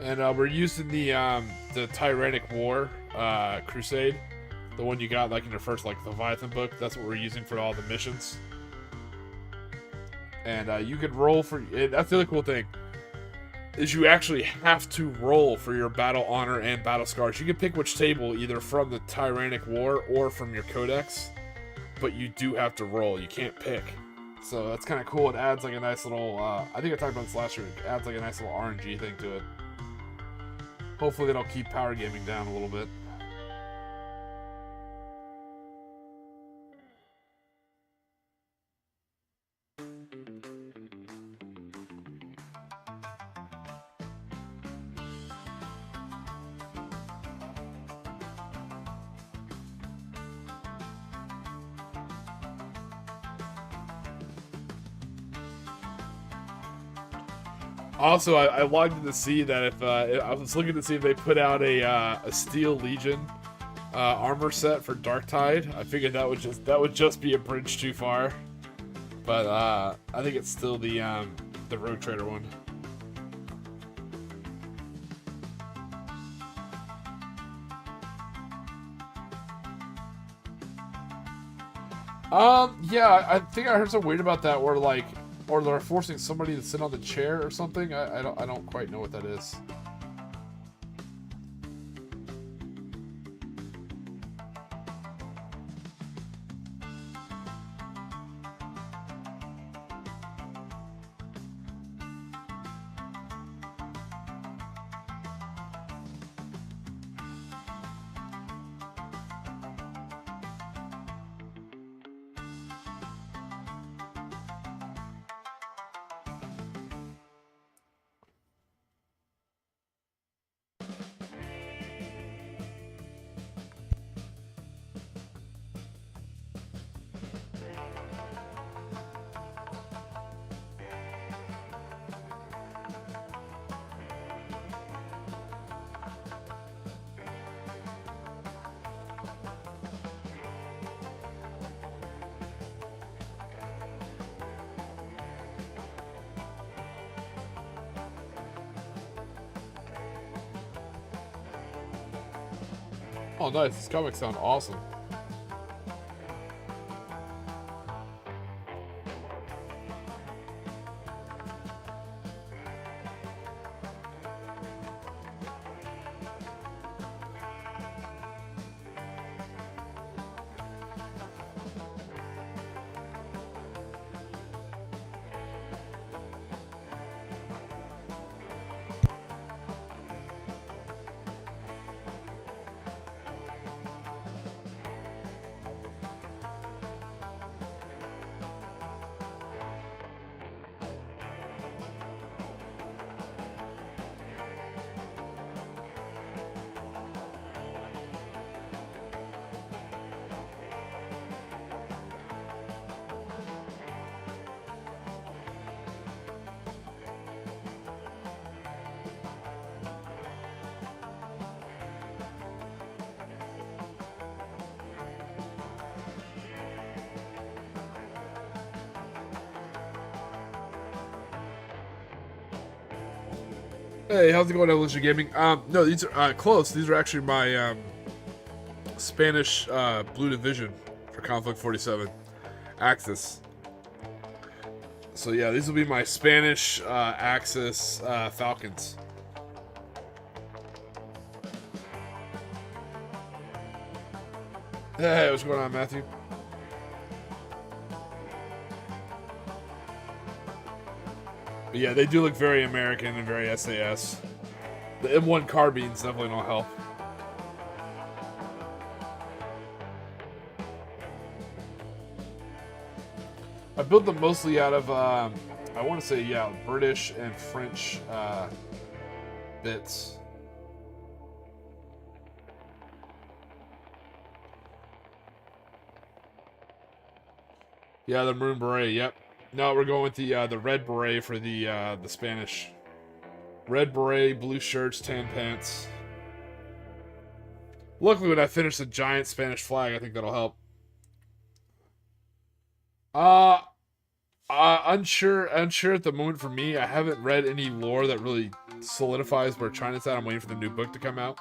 And we're using the Tyrannic War Crusade, the one you got like in your first like Leviathan book. That's what we're using for all the missions. And you can roll for. That's the other cool thing is you actually have to roll for your battle honor and battle scars. You can pick which table either from the Tyrannic War or from your codex, but you do have to roll. You can't pick. So that's kind of cool. It adds like a nice little. I think I talked about this last year. It adds like a nice little RNG thing to it. Hopefully that'll keep power gaming down a little bit. Also, I logged in to see that if I was looking to see if they put out a Steel Legion armor set for Darktide. I figured that would just be a bridge too far, but I think it's still the Road Trader one. Yeah, I think I heard something weird about that, where like. Or they're forcing somebody to sit on the chair or something. I don't quite know what that is. Oh, nice. These comics sound awesome. Hey, how's it going, Evolution Gaming? No, these are close. These are actually my Spanish Blue Division for Konflikt 47 Axis. So yeah, these will be my Spanish Axis Falcons. Hey, what's going on, Matthew? But yeah, they do look very American and very SAS. The M1 carbines definitely don't help. I built them mostly out of, I want to say, yeah, British and French bits. Yeah, the Maroon Beret, yep. No, we're going with the red beret for the Spanish. Red beret, blue shirts, tan pants. Luckily, when I finish the giant Spanish flag, I think that'll help. Uh, unsure at the moment for me. I haven't read any lore that really solidifies where China's at. I'm waiting for the new book to come out.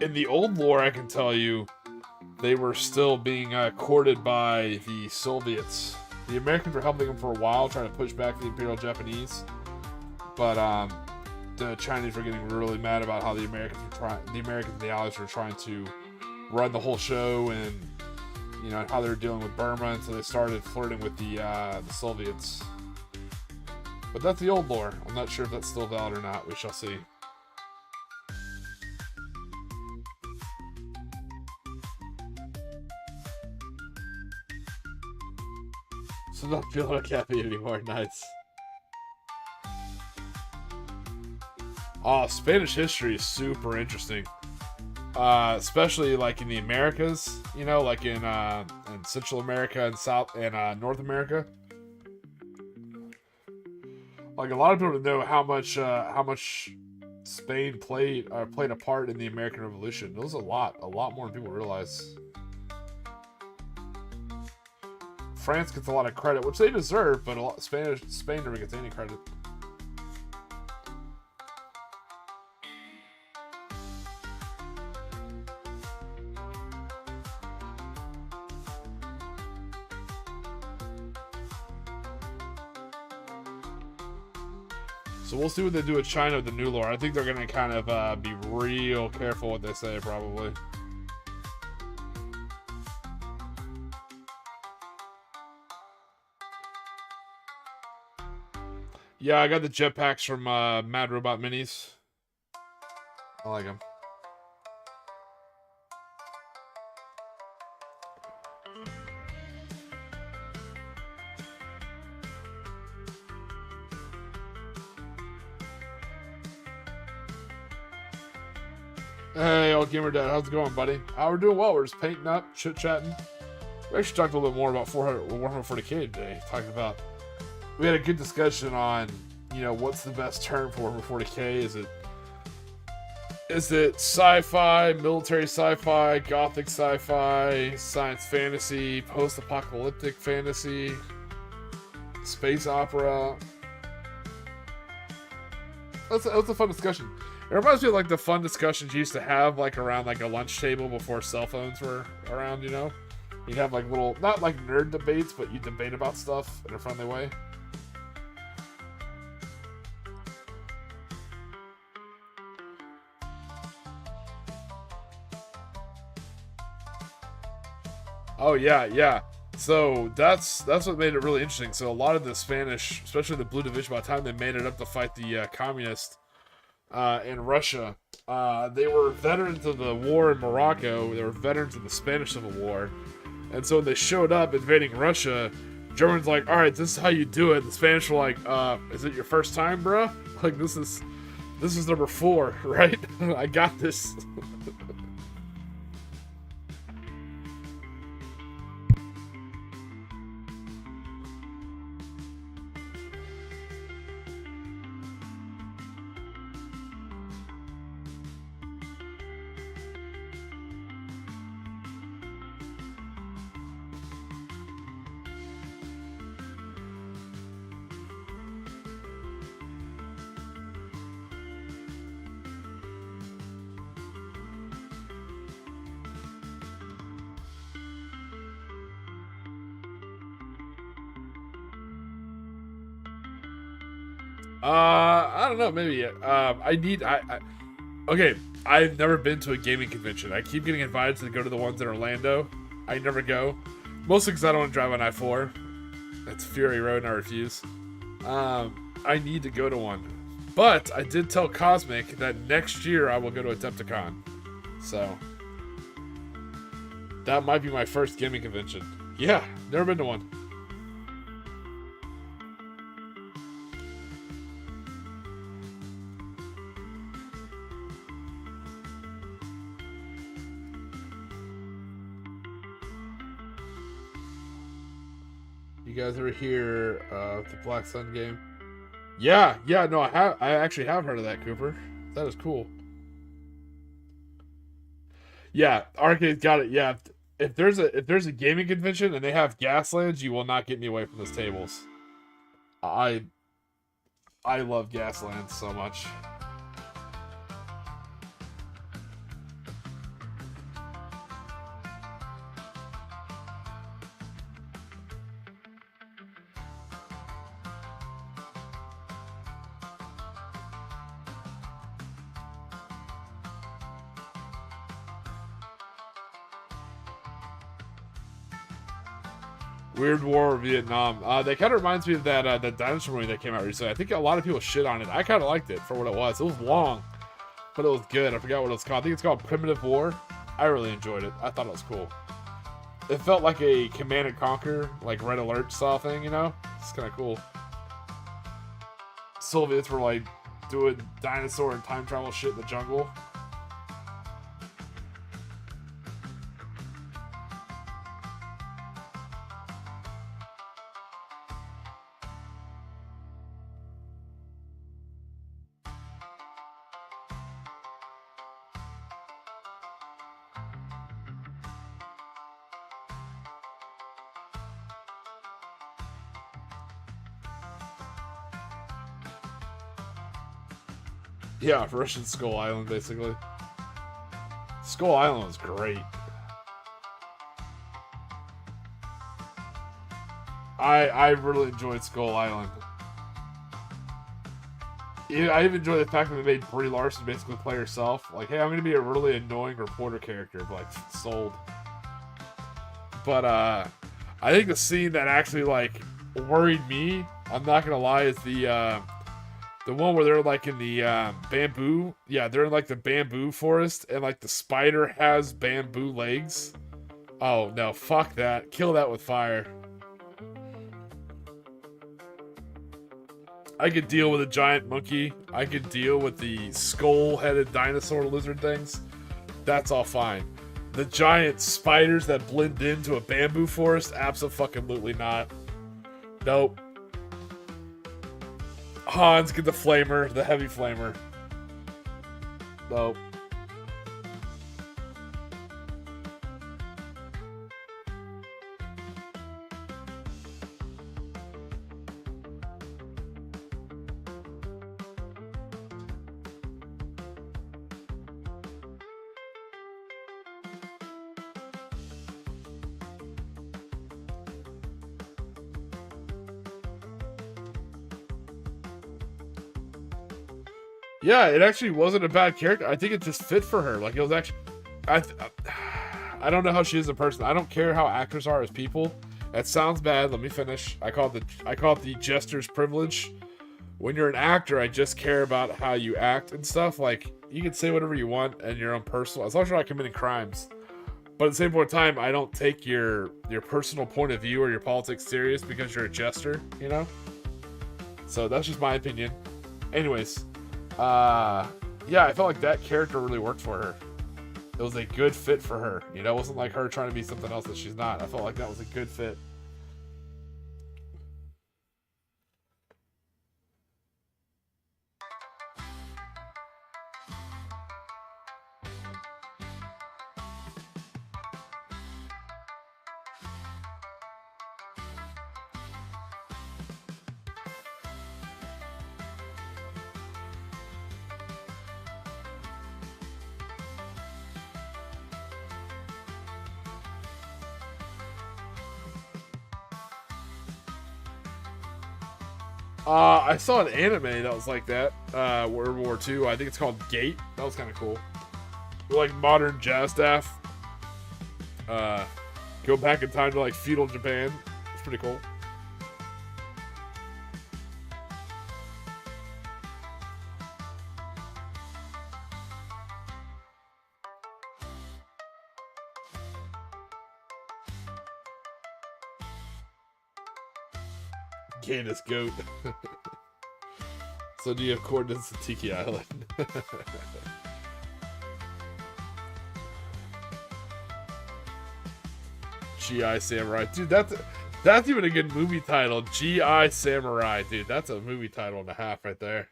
In the old lore, I can tell you, they were still being courted by the Soviets. The Americans were helping them for a while, trying to push back the Imperial Japanese. But the Chinese were getting really mad about how the Americans and the Allies were trying to run the whole show, and how they were dealing with Burma, and so they started flirting with the Soviets. But that's the old lore. I'm not sure if that's still valid or not. We shall see. So not feeling like happy anymore. Nice. Oh, Spanish history is super interesting. Especially like in the Americas, like in Central America and South and North America. Like a lot of people don't know how much Spain played a part in the American Revolution. It was a lot more than people realize. France gets a lot of credit, which they deserve, but Spain never gets any credit. So we'll see what they do with China with the new lore. I think they're going to kind of be real careful what they say, probably. Yeah, I got the jetpacks from Mad Robot Minis. I like them. Hey, old gamer dad, how's it going, buddy? We're doing well. We're just painting up, chit-chatting. We actually talked a little bit more about Warhammer 40k today. Talking about, we had a good discussion on, what's the best term for Warhammer 40k? Is it sci-fi, military sci-fi, gothic sci-fi, science fantasy, post-apocalyptic fantasy, space opera? That's a fun discussion. It reminds me of like the fun discussions you used to have like around like a lunch table before cell phones were around, You'd have like little, not like nerd debates, but you debate about stuff in a friendly way. Oh yeah. So that's what made it really interesting. So a lot of the Spanish, especially the Blue Division, by the time they made it up to fight the communists in Russia, they were veterans of the war in Morocco. They were veterans of the Spanish Civil War, and so when they showed up invading Russia, Germans like, all right, this is how you do it. The Spanish were like, is it your first time, bruh? Like this is number 4, right? I got this. I don't know, maybe. Okay, I've never been to a gaming convention. I keep getting invited to go to the ones in Orlando. I never go. Mostly because I don't want to drive on I-4. That's Fury Road and I refuse. I need to go to one. But I did tell Cosmic that next year I will go to Adepticon. So, that might be my first gaming convention. Yeah, never been to one. You guys ever hear of the Black Sun game? Yeah, no, I have. I actually have heard of that, Cooper. That is cool. Yeah, Arcade's got it. Yeah, if there's a gaming convention and they have Gaslands, you will not get me away from those tables. I I love Gaslands so much. Weird War of Vietnam. That kind of reminds me of that dinosaur movie that came out recently. I think a lot of people shit on it. I kind of liked it for what it was. It was long, but it was good. I forgot what it was called. I think it's called Primitive War. I really enjoyed it. I thought it was cool. It felt like a Command and Conquer, like Red Alert style thing, you know? It's kind of cool. Soviets were like doing dinosaur and time travel shit in the jungle. Yeah, Russian Skull Island, basically. Skull Island was great. I really enjoyed Skull Island. Yeah, I even enjoyed the fact that they made Brie Larson basically play herself. Like, hey, I'm gonna be a really annoying reporter character, but like sold. But I think the scene that actually like worried me, I'm not gonna lie, is the one where they're like in the bamboo. Yeah, they're in like the bamboo forest, and like the spider has bamboo legs. Oh no, fuck that. Kill that with fire. I could deal with a giant monkey. I could deal with the skull-headed dinosaur lizard things. That's all fine. The giant spiders that blend into a bamboo forest? Abso-fucking-lutely not. Nope. Hans, get the flamer, the heavy flamer. Nope. Yeah, it actually wasn't a bad character. I think it just fit for her. Like, it was actually... I don't know how she is a person. I don't care how actors are as people. That sounds bad. Let me finish. I call it the jester's privilege. When you're an actor, I just care about how you act and stuff. Like, you can say whatever you want and your own personal... As long as you're not committing crimes. But at the same point in time, I don't take your personal point of view or your politics serious because you're a jester, you know? So that's just my opinion. Anyways... yeah, I felt like that character really worked for her. It was a good fit for her. You know, it wasn't like her trying to be something else that she's not. I felt like that was a good fit. I saw an anime that was like that, World War II. I think it's called Gate. That was kind of cool. Like modern jazz staff. Go back in time to like feudal Japan. It's pretty cool. Candace Goat. So do you have coordinates to Tiki Island? GI Samurai. Dude, That's even a good movie title. G.I. Samurai, dude. That's a movie title and a half right there.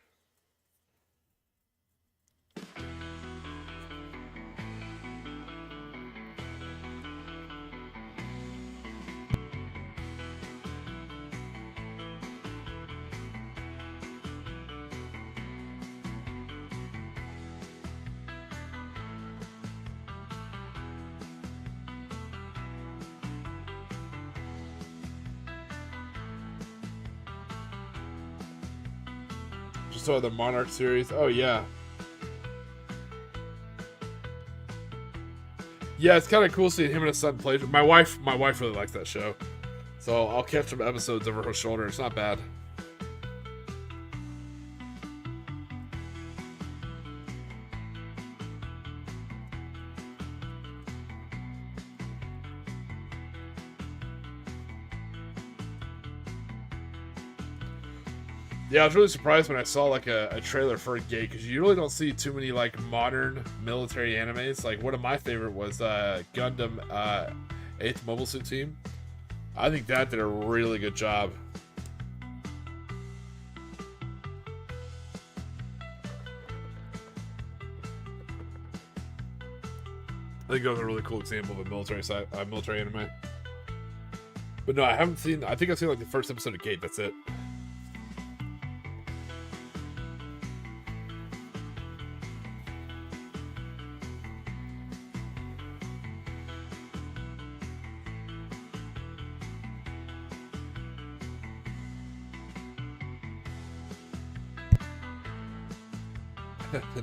Just saw the Monarch series. Oh yeah. Yeah, it's kind of cool seeing him and his son play. My wife really likes that show, so I'll catch some episodes over her shoulder. It's not bad. Yeah, I was really surprised when I saw like a trailer for Gate, because you really don't see too many like modern military animes. Like one of my favorite was Gundam 8th Mobile Suit Team. I think that did a really good job. I think that was a really cool example of a military anime. But no, I haven't seen. I think I've seen like the first episode of Gate. That's it.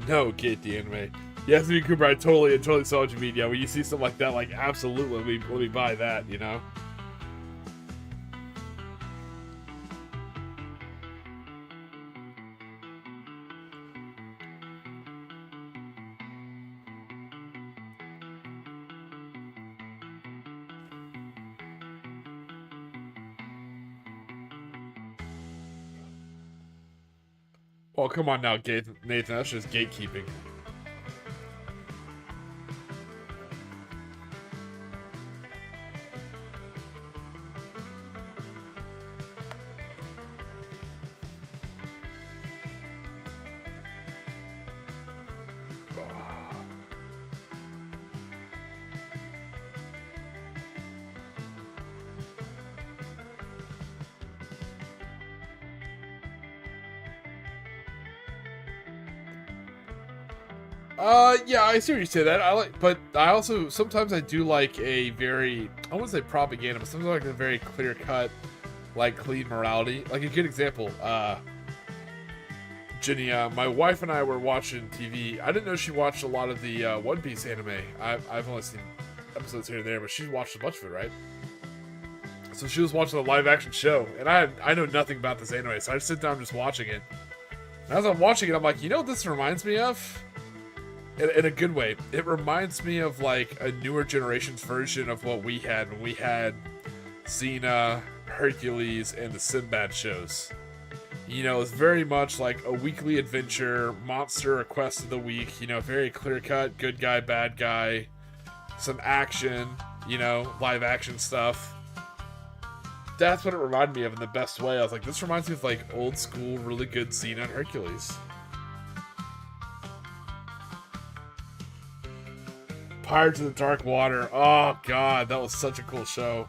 No, Gate the anime. Yes, me Cooper, I totally saw what you mean. Yeah, when you see something like that, like absolutely, let me buy that. You know. Oh, come on now, Nathan. That's just gatekeeping. Yeah, I see what you say that. But I also sometimes I do like a very, I wouldn't say propaganda, but sometimes I like a very clear cut, like clean morality. Like a good example, Jenny, my wife and I were watching TV. I didn't know she watched a lot of the One Piece anime. I've only seen episodes here and there, but she's watched a bunch of it, right? So she was watching the live action show, and I know nothing about this anime, so I just sit down just watching it. And as I'm watching it, I'm like, you know what this reminds me of? In a good way. It reminds me of like a newer generation's version of what we had when we had Xena, Hercules, and the Sinbad shows. You know, it's very much like a weekly adventure, monster or quest of the week, you know, very clear cut, good guy, bad guy, some action, you know, live action stuff. That's what it reminded me of in the best way. I was like, this reminds me of like old school, really good Xena and Hercules. Pirates of the Dark Water. Oh, God, that was such a cool show.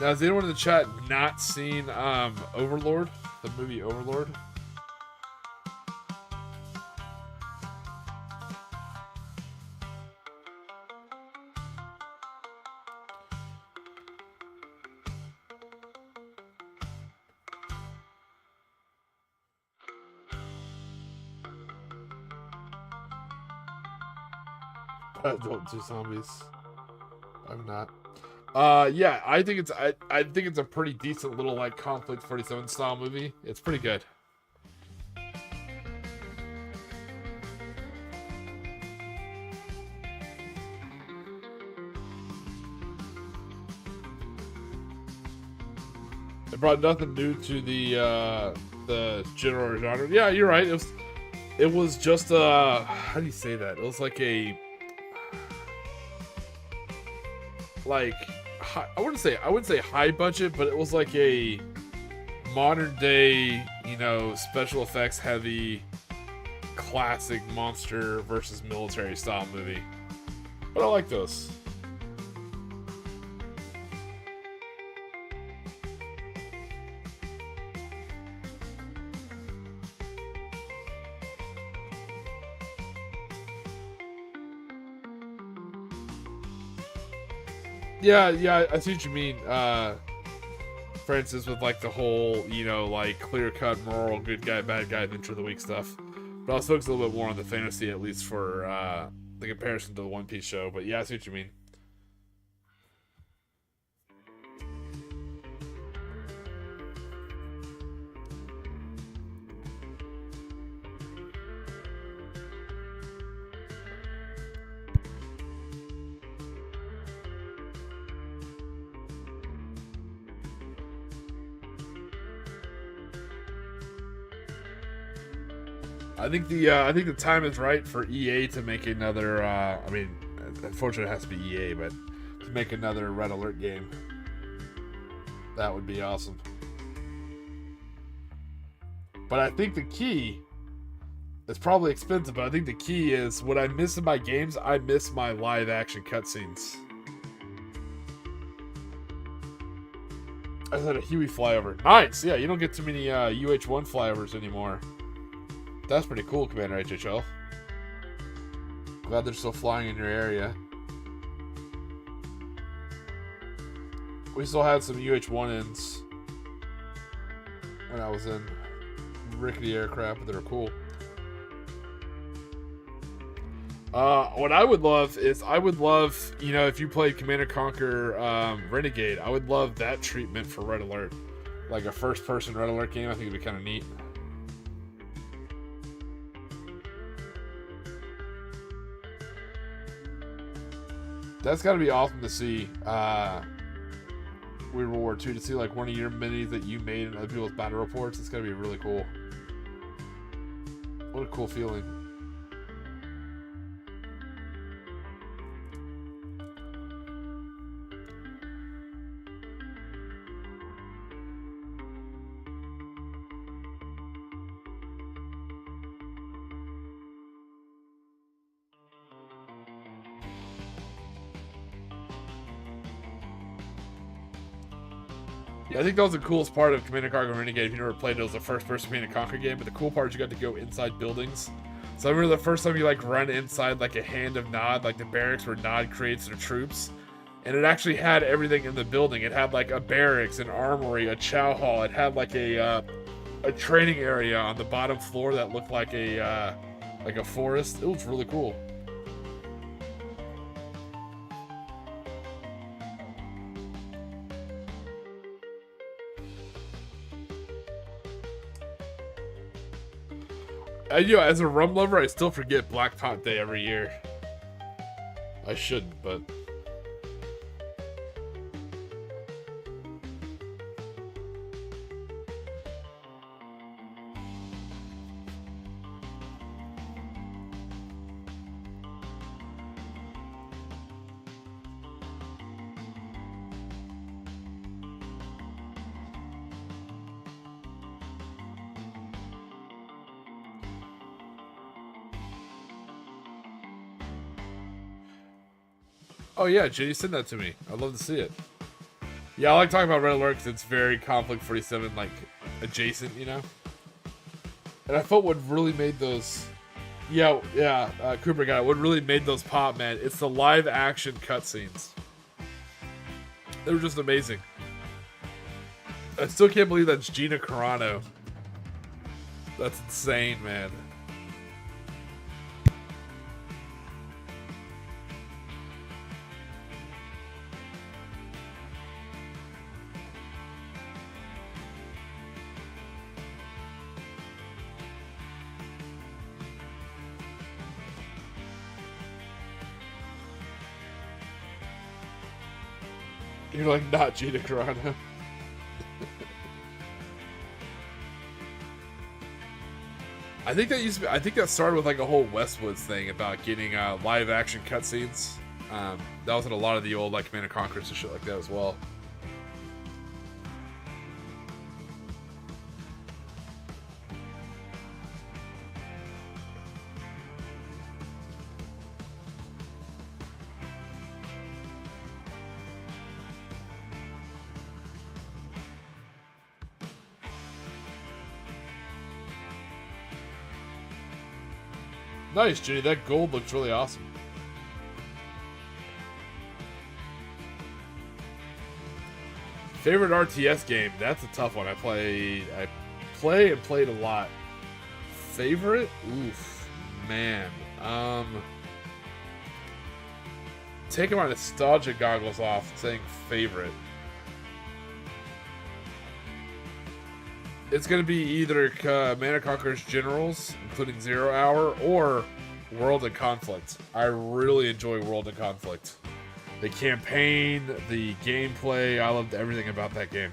Now, has anyone in the chat not seen Overlord? The movie Overlord? Don't do zombies. I'm not. Yeah, I think it's a pretty decent little like Conflict 47 style movie. It's pretty good. It brought nothing new to the general genre. Yeah, you're right. It was just how do you say that? It was like a like I wouldn't say high budget, but it was like a modern day, you know, special effects heavy classic monster versus military style movie. But I like those. Yeah, I see what you mean. For instance, with like the whole, you know, like clear cut moral, good guy, bad guy, adventure of the week stuff. But I was focused a little bit more on the fantasy, at least for the comparison to the One Piece show. But yeah, I see what you mean. I think the time is right for EA to make another. I mean, unfortunately, it has to be EA, but to make another Red Alert game, that would be awesome. But I think the key, it's probably expensive, but I think the key is what I miss in my games. I miss my live action cutscenes. I had a Huey flyover. Nice. Yeah, you don't get too many UH-1 flyovers anymore. That's pretty cool, Commander HHL. Glad they're still flying in your area. We still had some UH-1Ns when I was in rickety aircraft, but they were cool. What I would love is, you know, if you played Command & Conquer Renegade, I would love that treatment for Red Alert. Like a first-person Red Alert game, I think it'd be kind of neat. That's got to be awesome to see. World War II, to see like one of your minis that you made in other people's battle reports. It's got to be really cool. What a cool feeling. Yeah, I think that was the coolest part of Command & Conquer Renegade. If you never played it, was the first-person Command & Conquer game, but the cool part is you got to go inside buildings. So I remember the first time you like run inside like a Hand of Nod, like the barracks where Nod creates their troops, and it actually had everything in the building. It had like a barracks, an armory, a chow hall. It had like a training area on the bottom floor that looked like a forest. It was really cool. You know, as a rum lover, I still forget Black Pot Day every year. I shouldn't, but... Oh yeah, Jenny, send that to me. I'd love to see it. Yeah, I like talking about Red Alert because it's very Konflikt 47 like adjacent, you know. And I thought what really made those, Cooper got it. What really made those pop, man? It's the live action cutscenes. They were just amazing. I still can't believe that's Gina Carano. That's insane, man. You're like not Gina Carano. I think that started with like a whole Westwoods thing about getting live action cutscenes. That was in a lot of the old like Command & Conquers and shit like that as well. Nice, Jenny. That gold looks really awesome. Favorite RTS game? That's a tough one. I play and played a lot. Favorite? Oof, man. Taking my nostalgia goggles off, saying favorite. It's going to be either Command & Conquer's Generals, including 0 Hour, or World of Konflikt. I really enjoy World of Konflikt. The campaign, the gameplay, I loved everything about that game.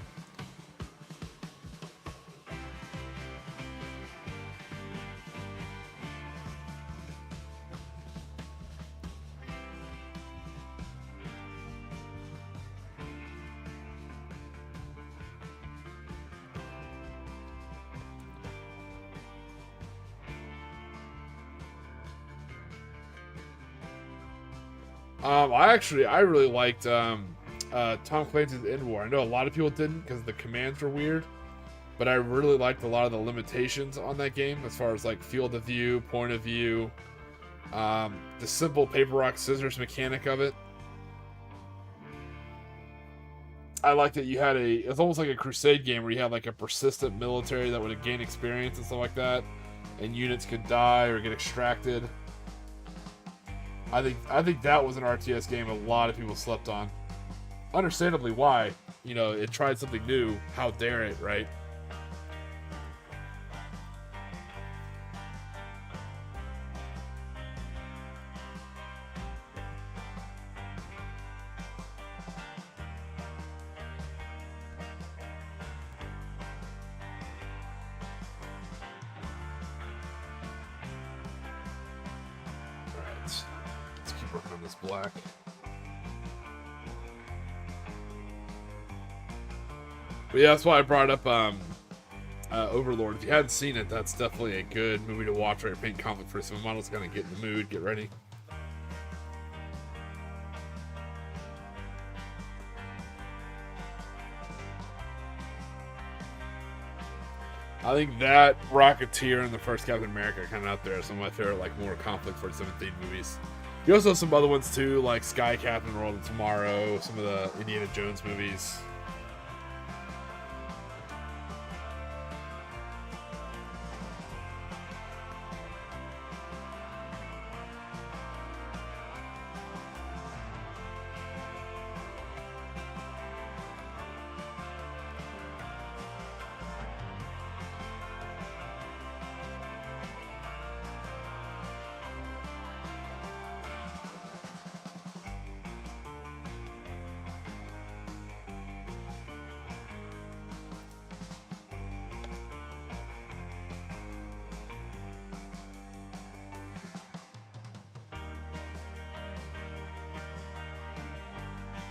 I really liked Tom Clancy's End War. I know a lot of people didn't because the commands were weird, but I really liked a lot of the limitations on that game as far as like field of view, point of view, the simple paper rock scissors mechanic of it. I liked that you had it's almost like a Crusade game where you had like a persistent military that would gain experience and stuff like that, and units could die or get extracted. I think that was an RTS game a lot of people slept on. Understandably why. You know, it tried something new. How dare it, right? Black. But yeah, that's why I brought up Overlord. If you hadn't seen it, that's definitely a good movie to watch right paint Conflikt for some models kind of get in the mood, get ready. I think that Rocketeer and the first Captain America are kind of out there. Some of my favorite, like, more Konflikt 47 movies. You also have some other ones too, like Sky Captain, World of Tomorrow, some of the Indiana Jones movies.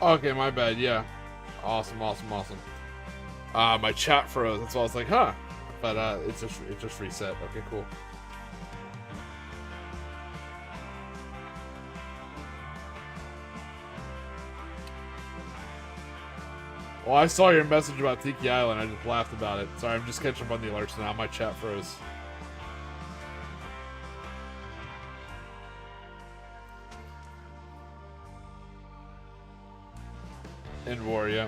Okay, my bad, yeah. Awesome. My chat froze, that's why I was like, huh. But it just reset. Okay, cool. Well, I saw your message about Tiki Island, I just laughed about it. Sorry, I'm just catching up on the alerts now. My chat froze. End War, yeah.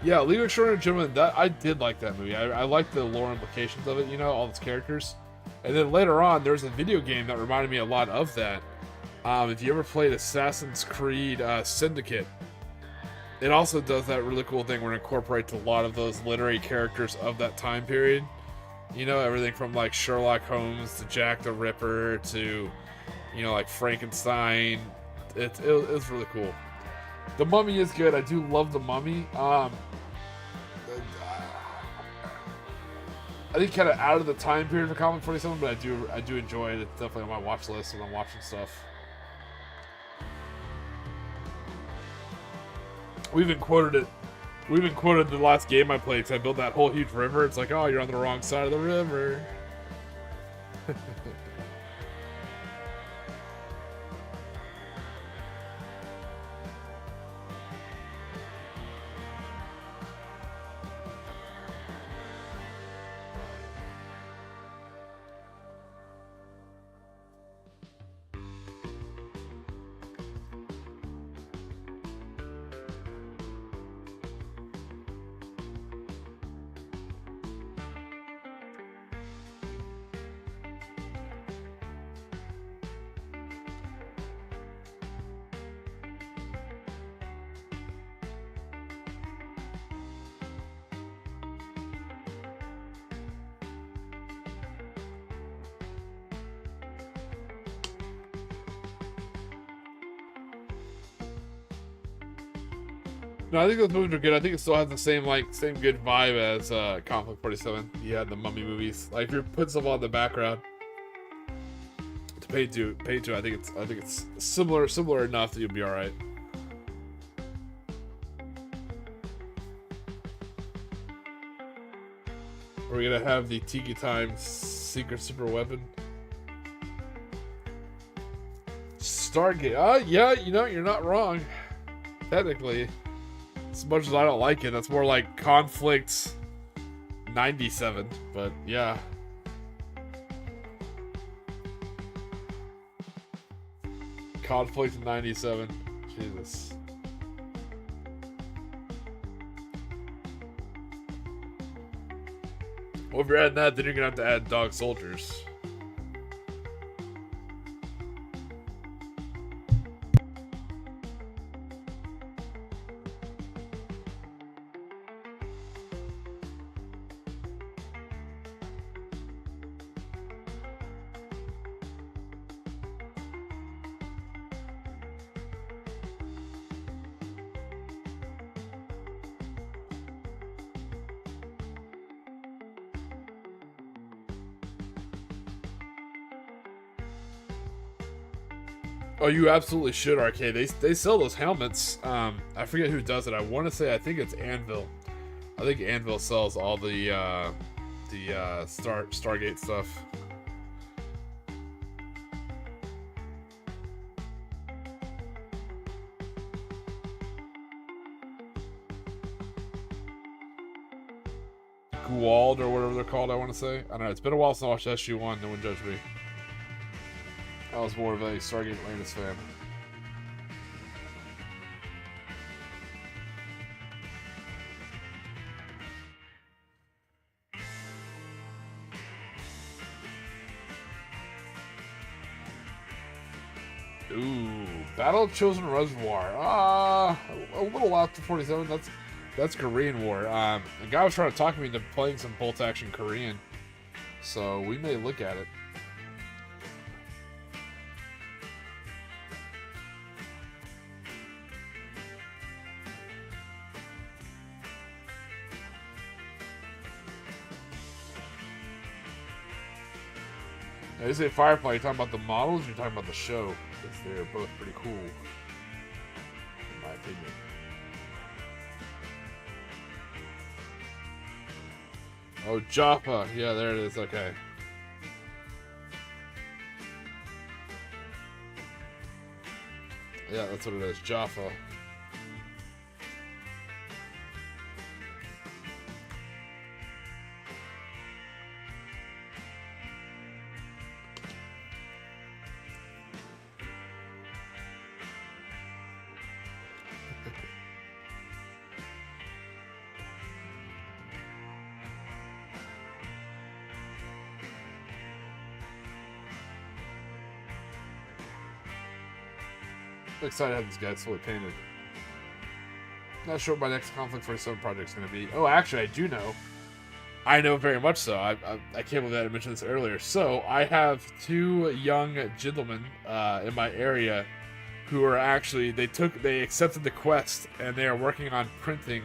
Yeah, League of Extraordinary Gentlemen, that I did like that movie. I liked the lore implications of it, you know, all its characters. And then later on, there's a video game that reminded me a lot of that. If you ever played Assassin's Creed Syndicate, it also does that really cool thing where it incorporates a lot of those literary characters of that time period. You know, everything from like Sherlock Holmes to Jack the Ripper to, you know, like Frankenstein. It's really cool. The Mummy is good. I do love The Mummy. I think kind of out of the time period for Konflikt 47, but I do enjoy it. It's definitely on my watch list when I'm watching stuff. We even quoted the last game I played because I built that whole huge river. It's like, oh, you're on the wrong side of the river. No, I think those movies are good. I think it still has the same good vibe as Konflikt 47. You had the Mummy movies. Like if you put stuff on the background to pay to, I think it's similar enough that you'll be all right. We're gonna have the Tiki Time secret super weapon. Stargate. Yeah, you know, you're not wrong. Technically. As much as I don't like it, that's more like Konflikt 97, but yeah. Konflikt 97. Jesus. Well, if you're adding that, then you're gonna have to add Dog Soldiers. Oh, you absolutely should, Arcade. They sell those helmets. I forget who does it. I want to say I think it's Anvil. I think Anvil sells all the Stargate stuff. Guald or whatever they're called. I want to say. I don't know. It's been a while since I watched SG1. No one judge me. I was more of a Stargate Atlantis fan. Ooh, Battle of Chosen Reservoir. A little after 47. That's Korean War. A guy was trying to talk me into playing some bolt action Korean, so we may look at it. Now, you say Firefly, you're talking about the models, or you're talking about the show? Because they're both pretty cool, in my opinion. Oh, Joppa. Yeah, there it is. Okay. Yeah, that's what it is. Joppa. I'm excited to have these guys fully painted. Not sure what my next Conflict 47 project is going to be. Oh, actually, I do know. I know very much so. I can't believe I mentioned this earlier. So I have two young gentlemen in my area who are actually they accepted the quest and they are working on printing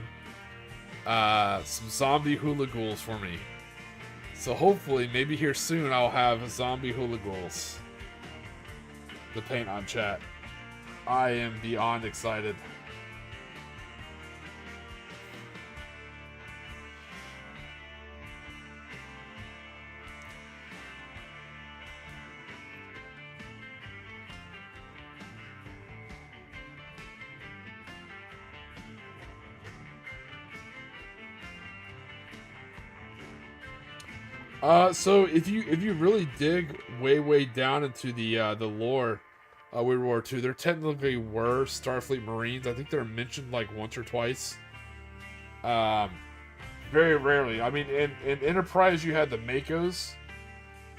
some zombie hula ghouls for me. So hopefully, maybe here soon, I'll have zombie hula ghouls to paint on chat. I am beyond excited. So if you really dig way down into the lore, World War II, there technically were Starfleet Marines. I think they're mentioned like once or twice. Very rarely. I mean, in Enterprise you had the Makos,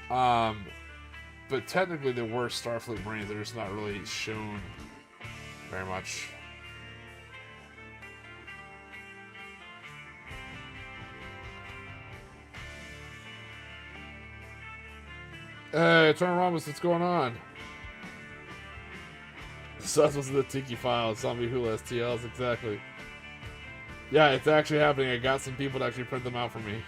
but technically there were Starfleet Marines. They're just not really shown very much. Hey, Turner Ramos, what's going on? Sus was in the Tiki file, Zombie Hula STLs, exactly. Yeah, it's actually happening. I got some people to actually print them out for me.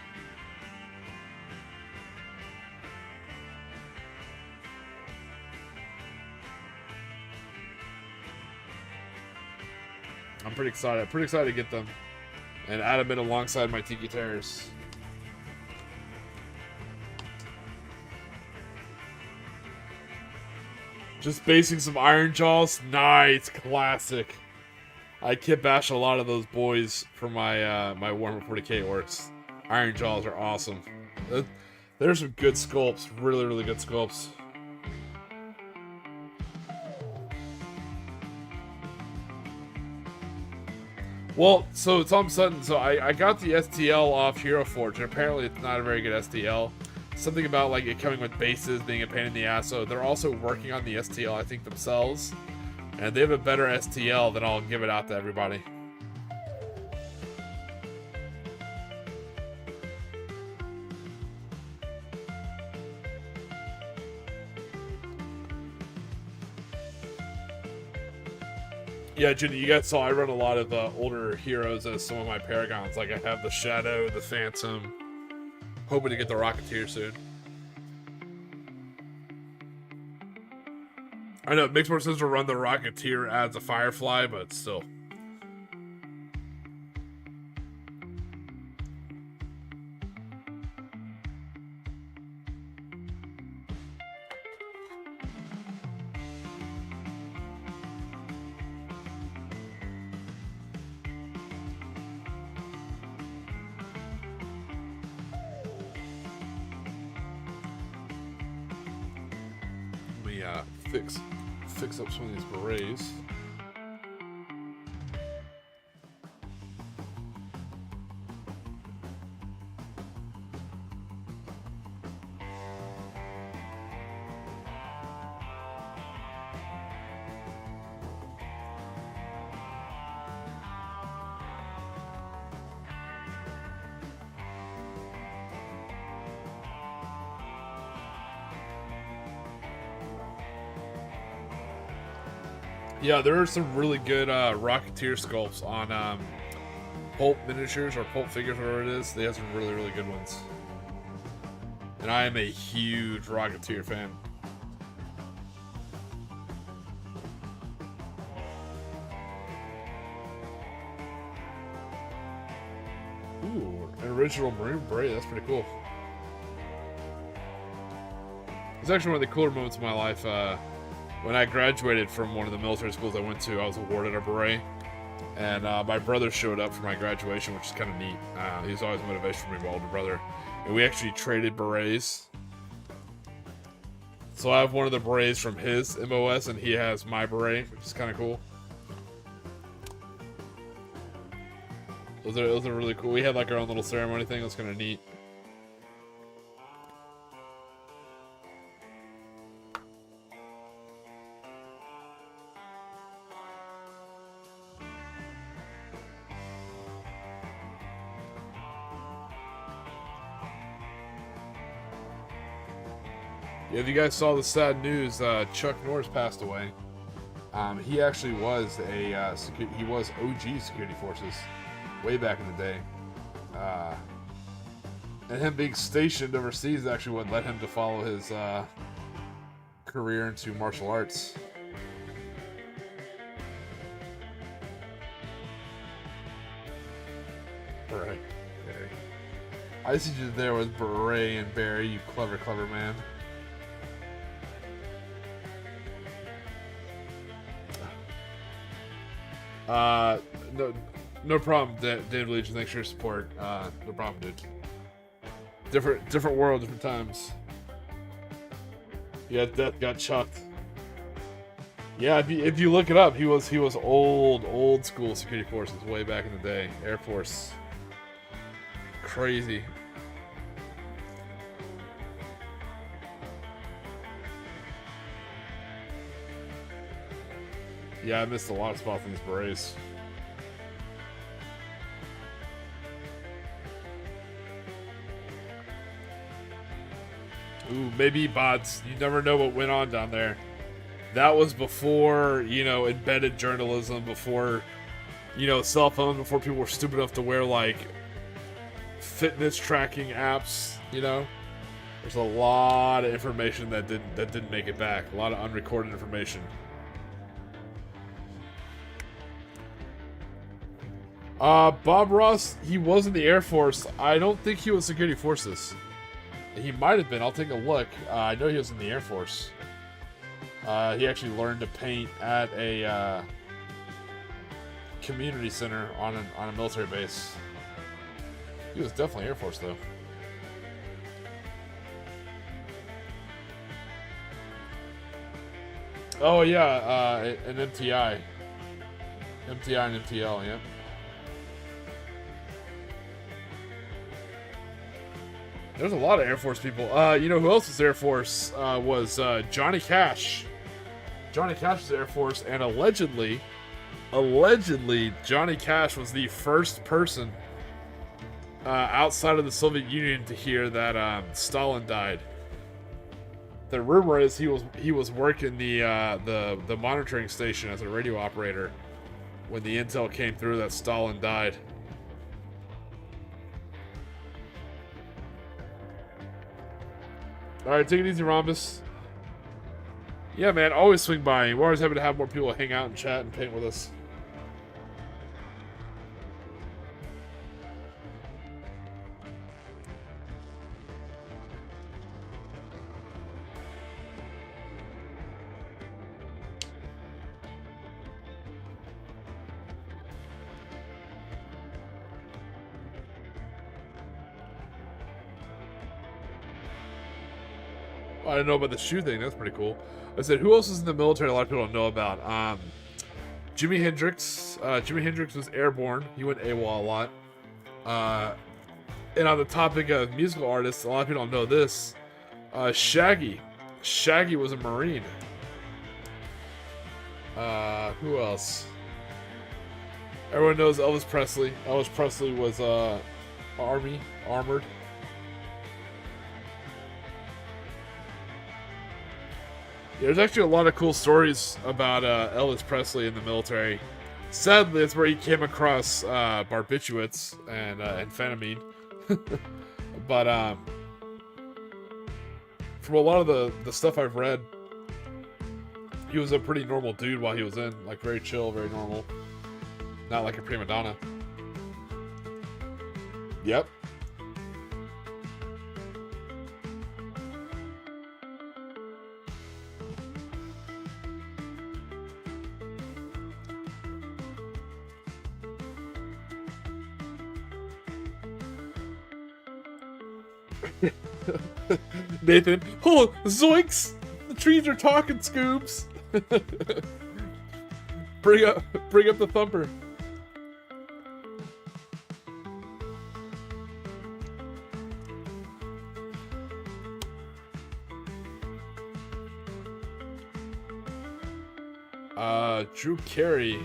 I'm pretty excited. Pretty excited to get them and add them in alongside my Tiki Terrors. Just basing some Iron Jaws. Nice. Classic. I kit bash a lot of those boys for my my Warhammer 40k works. Iron Jaws are awesome. There's some good sculpts. Really good sculpts. Well, so Tom Sutton, so I got the STL off Hero Forge, and apparently it's not a very good STL. Something about like it coming with bases being a pain in the ass. So they're also working on the STL, I think, themselves, and they have a better STL. Then I'll give it out to everybody. Yeah, Jenny, you guys saw I run a lot of older heroes as some of my paragons. Like I have the Shadow, the Phantom. Hoping to get the Rocketeer soon. I know it makes more sense to run the Rocketeer as a Firefly, but still. Fix up some of these berets. Yeah, there are some really good Rocketeer sculpts on Pulp Miniatures or Pulp Figures, whatever it is. They have some really good ones. And I am a huge Rocketeer fan. Ooh, an original Marine Beret. That's pretty cool. It's actually one of the cooler moments of my life. When I graduated from one of the military schools I went to, I was awarded a beret. And my brother showed up for my graduation, which is kind of neat. He was always a motivation for me, my older brother. And we actually traded berets. So I have one of the berets from his MOS, and he has my beret, which is kind of cool. Those are really cool. We had like our own little ceremony thing. It was kind of neat. Yeah, if you guys saw the sad news, Chuck Norris passed away. He actually was he was OG security forces way back in the day. And him being stationed overseas is actually what led him to follow his career into martial arts. Beret. I see you there with Beret and Barry, you clever man. No problem, Dave Legion. Thanks for your support. No problem, dude. Different world, different times. Yeah, Death got chucked. Yeah, if you look it up, he was old school security forces way back in the day. Air Force. Crazy. Yeah, I missed a lot of spots in these berets. Ooh, maybe bots. You never know what went on down there. That was before, embedded journalism, before, cell phones, before people were stupid enough to wear, like, fitness tracking apps, There's a lot of information that didn't make it back. A lot of unrecorded information. Bob Ross, he was in the Air Force. I don't think he was security forces. He might have been. I'll take a look. I know he was in the Air Force. He actually learned to paint at a community center on a military base. He was definitely Air Force, though. Oh, yeah, an MTI. MTI and MTL, yeah. There's a lot of Air Force people. You know who else was Air Force? Was Johnny Cash. Johnny Cash was Air Force, and allegedly, Johnny Cash was the first person outside of the Soviet Union to hear that Stalin died. The rumor is he was working the monitoring station as a radio operator when the intel came through that Stalin died. Alright, take it easy, Rhombus. Yeah, man, always swing by. We're always happy to have more people hang out and chat and paint with us. I didn't know about the shoe thing. That's pretty cool. I said, who else is in the military a lot of people don't know about? Jimi Hendrix. Jimi Hendrix was airborne. He went AWOL a lot. And on the topic of musical artists, a lot of people don't know this. Shaggy. Shaggy was a Marine. Who else? Everyone knows Elvis Presley. Elvis Presley was Army, armored. There's actually a lot of cool stories about Elvis Presley in the military. Sadly, that's where he came across barbiturates and amphetamine. But from a lot of the stuff I've read, he was a pretty normal dude while he was in. Like, very chill, very normal. Not like a prima donna. Yep. Nathan, oh, zoinks! The trees are talking, Scoobs. bring up the thumper. Drew Carey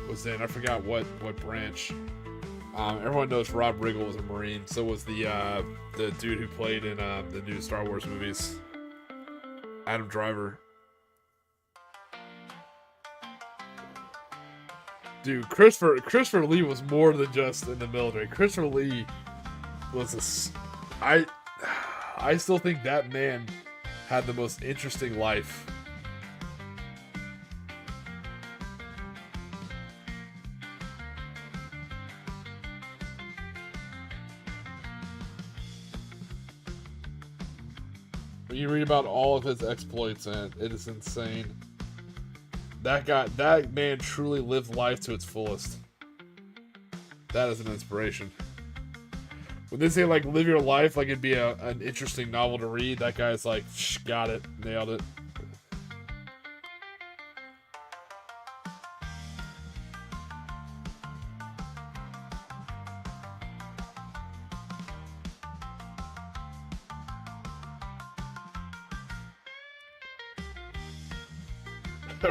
was in. I forgot what branch. Everyone knows Rob Riggle was a Marine. So was the dude who played in the new Star Wars movies. Adam Driver. Dude, Christopher Lee was more than just in the military. Christopher Lee was I still think that man had the most interesting life. You read about all of his exploits, and it is insane. That man truly lived life to its fullest. That is an inspiration. When they say, like, live your life like it'd be an interesting novel to read, that guy's like, got it, nailed it.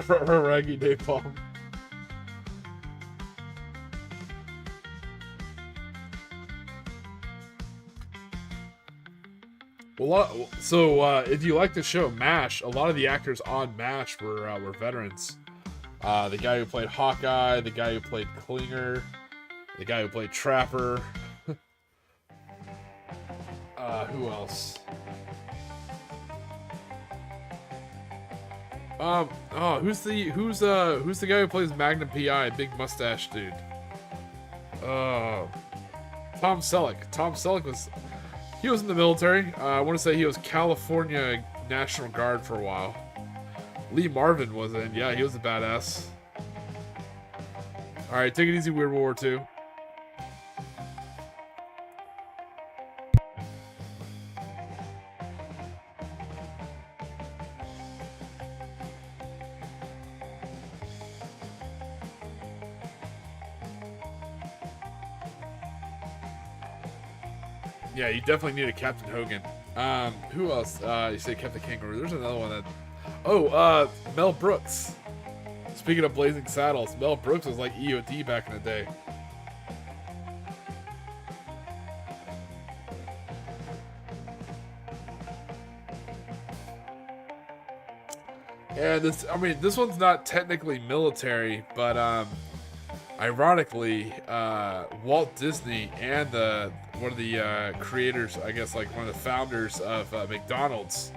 Raggy Day Palm. Well, so if you like the show MASH, a lot of the actors on MASH were veterans. The guy who played Hawkeye, the guy who played Klinger, the guy who played Trapper. Who else? Who's the guy who plays Magnum PI? Big mustache dude. Tom Selleck. Tom Selleck was in the military. I want to say he was California National Guard for a while. Lee Marvin was in. Yeah, he was a badass. All right, take it easy, Weird World War II. Yeah, you definitely need a Captain Hogan. Who else? You say Captain Kangaroo. There's another one that... Mel Brooks. Speaking of Blazing Saddles, Mel Brooks was like EOD back in the day. And this one's not technically military, but ironically, Walt Disney and one of the creators, I guess, like one of the founders of McDonald's,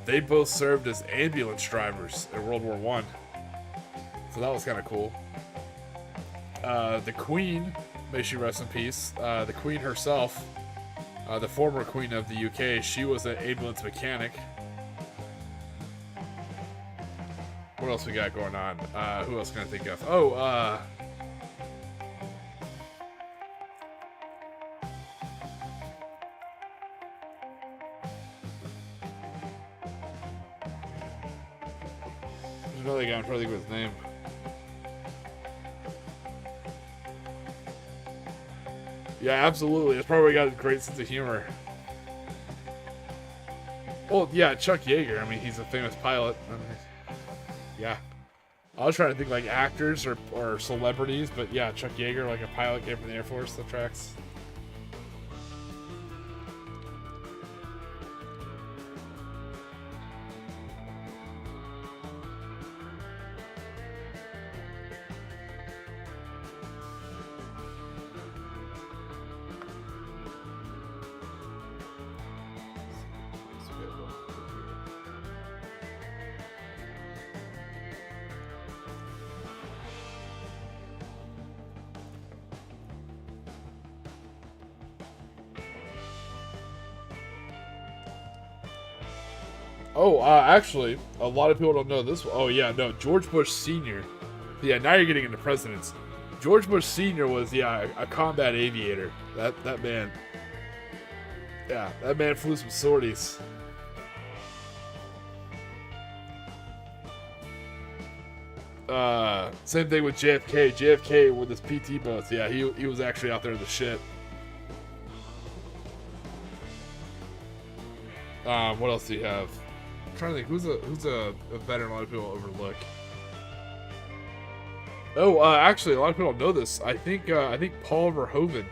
they both served as ambulance drivers in World War I. So that was kind of cool. The Queen, may she rest in peace, the Queen herself, the former Queen of the UK, she was an ambulance mechanic. What else we got going on? Who else can I think of? There's another guy, I'm trying to think of his name. Yeah, absolutely. It's probably got a great sense of humor. Well, yeah, Chuck Yeager. I mean, he's a famous pilot. Yeah. I was trying to think like actors or celebrities, but yeah, Chuck Yeager, like a pilot came from the Air Force, that tracks. Actually, a lot of people don't know this. Oh, yeah, no, George Bush Sr. Yeah, now you're getting into presidents. George Bush Sr. was, yeah, a combat aviator. That man. Yeah, that man flew some sorties. Same thing with JFK. JFK with his PT boats. Yeah, he was actually out there in the shit. What else do you have? I'm trying to think who's a veteran a lot of people overlook. Actually, a lot of people don't know this. I think Paul Verhoeven.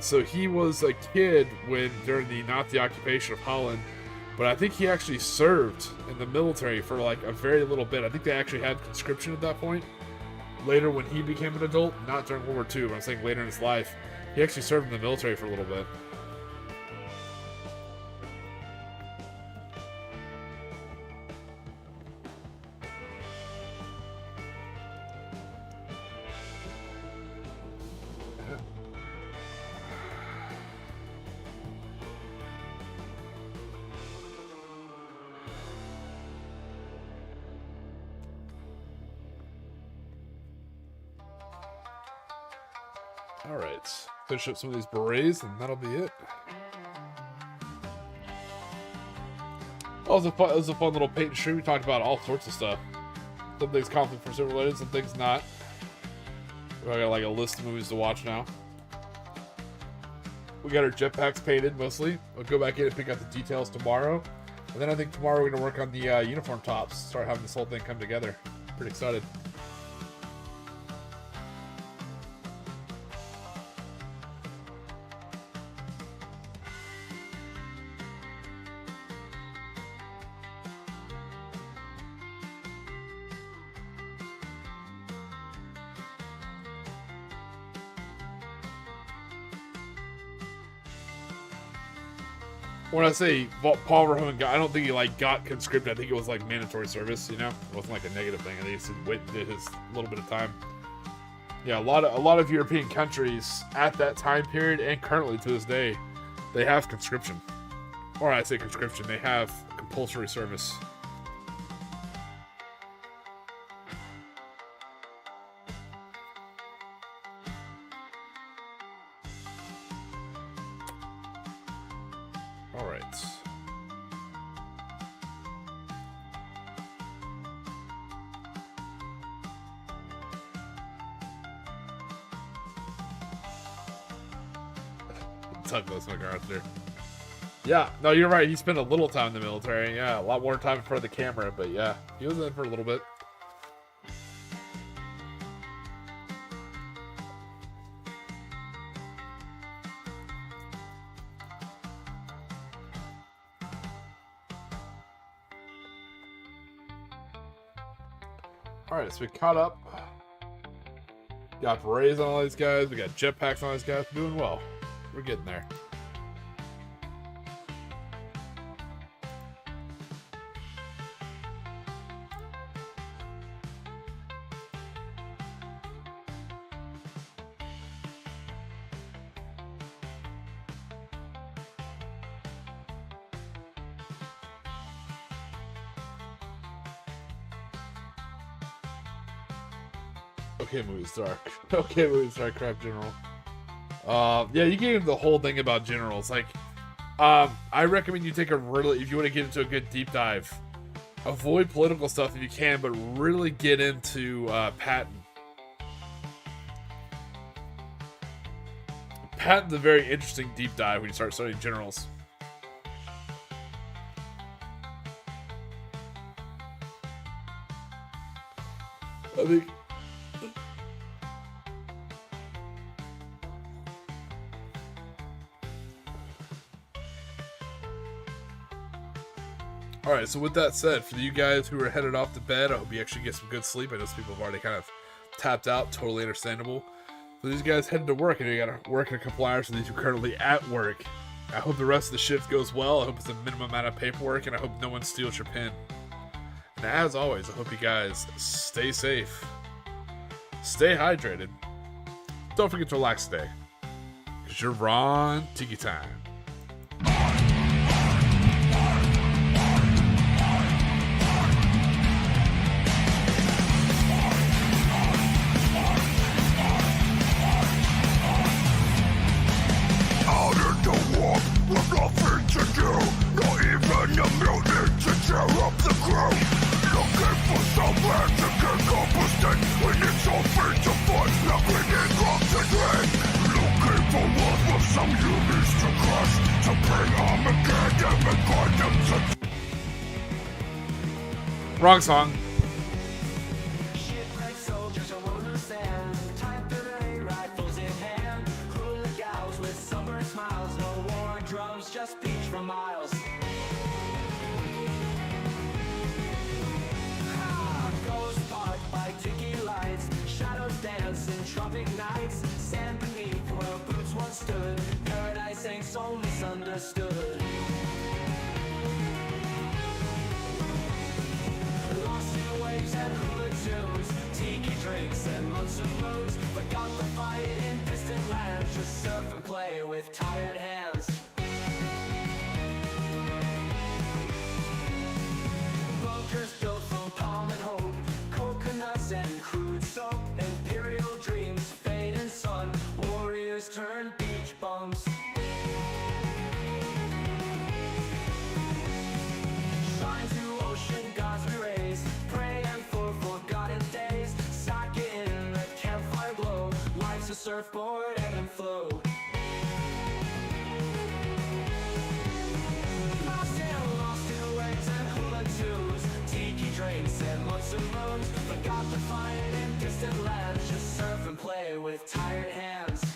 So he was a kid during the Nazi occupation of Holland. But I think he actually served in the military for like a very little bit. I think they actually had conscription at that point. Later when he became an adult, not during World War II, but I'm saying later in his life, he actually served in the military for a little bit. Alright, finish up some of these berets, and that'll be it. Oh, it was a fun little paint and stream. We talked about all sorts of stuff. Some things conflict pursuit related, some things not. We got like a list of movies to watch now. We got our jetpacks painted mostly. We'll go back in and pick out the details tomorrow. And then I think tomorrow we're going to work on the uniform tops. Start having this whole thing come together. Pretty excited. When I say Paul Verhoeven got, I don't think he like got conscripted. I think it was like mandatory service. You know, it wasn't like a negative thing. I think he just did his little bit of time. Yeah, a lot of European countries at that time period and currently to this day, they have conscription. Or I say conscription, they have compulsory service. All right. Talk about Smoker Arthur. Yeah, no, you're right. He spent a little time in the military. Yeah, a lot more time in front of the camera, but yeah, he was in for a little bit. Alright, so we caught up. Got berets on all these guys. We got jetpacks on these guys. We're doing well. We're getting there. Okay, movie star. Okay, movie star. Crap, general. Yeah, you gave him the whole thing about generals. Like, I recommend you take a really, if you want to get into a good deep dive, avoid political stuff if you can, but really get into Patton. Patton's a very interesting deep dive when you start studying generals. I think. Alright, so with that said, for you guys who are headed off to bed, I hope you actually get some good sleep. I know some people have already kind of tapped out, totally understandable. For these guys headed to work, and you gotta work in a couple hours, for these who are currently at work, I hope the rest of the shift goes well. I hope it's a minimum amount of paperwork, and I hope no one steals your pen. And as always, I hope you guys stay safe, stay hydrated, don't forget to relax today, because you're on Tiki time. With nothing to do, not even a million to tear up the crew. Looking for somewhere to get composted. We need something to fight, like we need drugs to drink. Looking for world with some humans to crush, to bring Armageddon and guide them to... Wrong song. Just beach for miles. tropic nights, sand beneath where boots once stood. Paradise ain't so misunderstood. Lost in waves and hula tunes, tiki drinks and months of moons. Forgot the fight in distant lands, just surf and play with tired hands. Bunkers built from palm and hope, coconuts and crude soap. Imperial dreams fade in sun, warriors turn beach bums. Shrine to ocean gods we raise, praying for forgotten days. Sake in the campfire glow, life's a surfboard, ebb and flow. Lost in waves and hula tunes, tiki drinks and months of moons. Forgot the fight in distant lands, just surf and play with tired hands.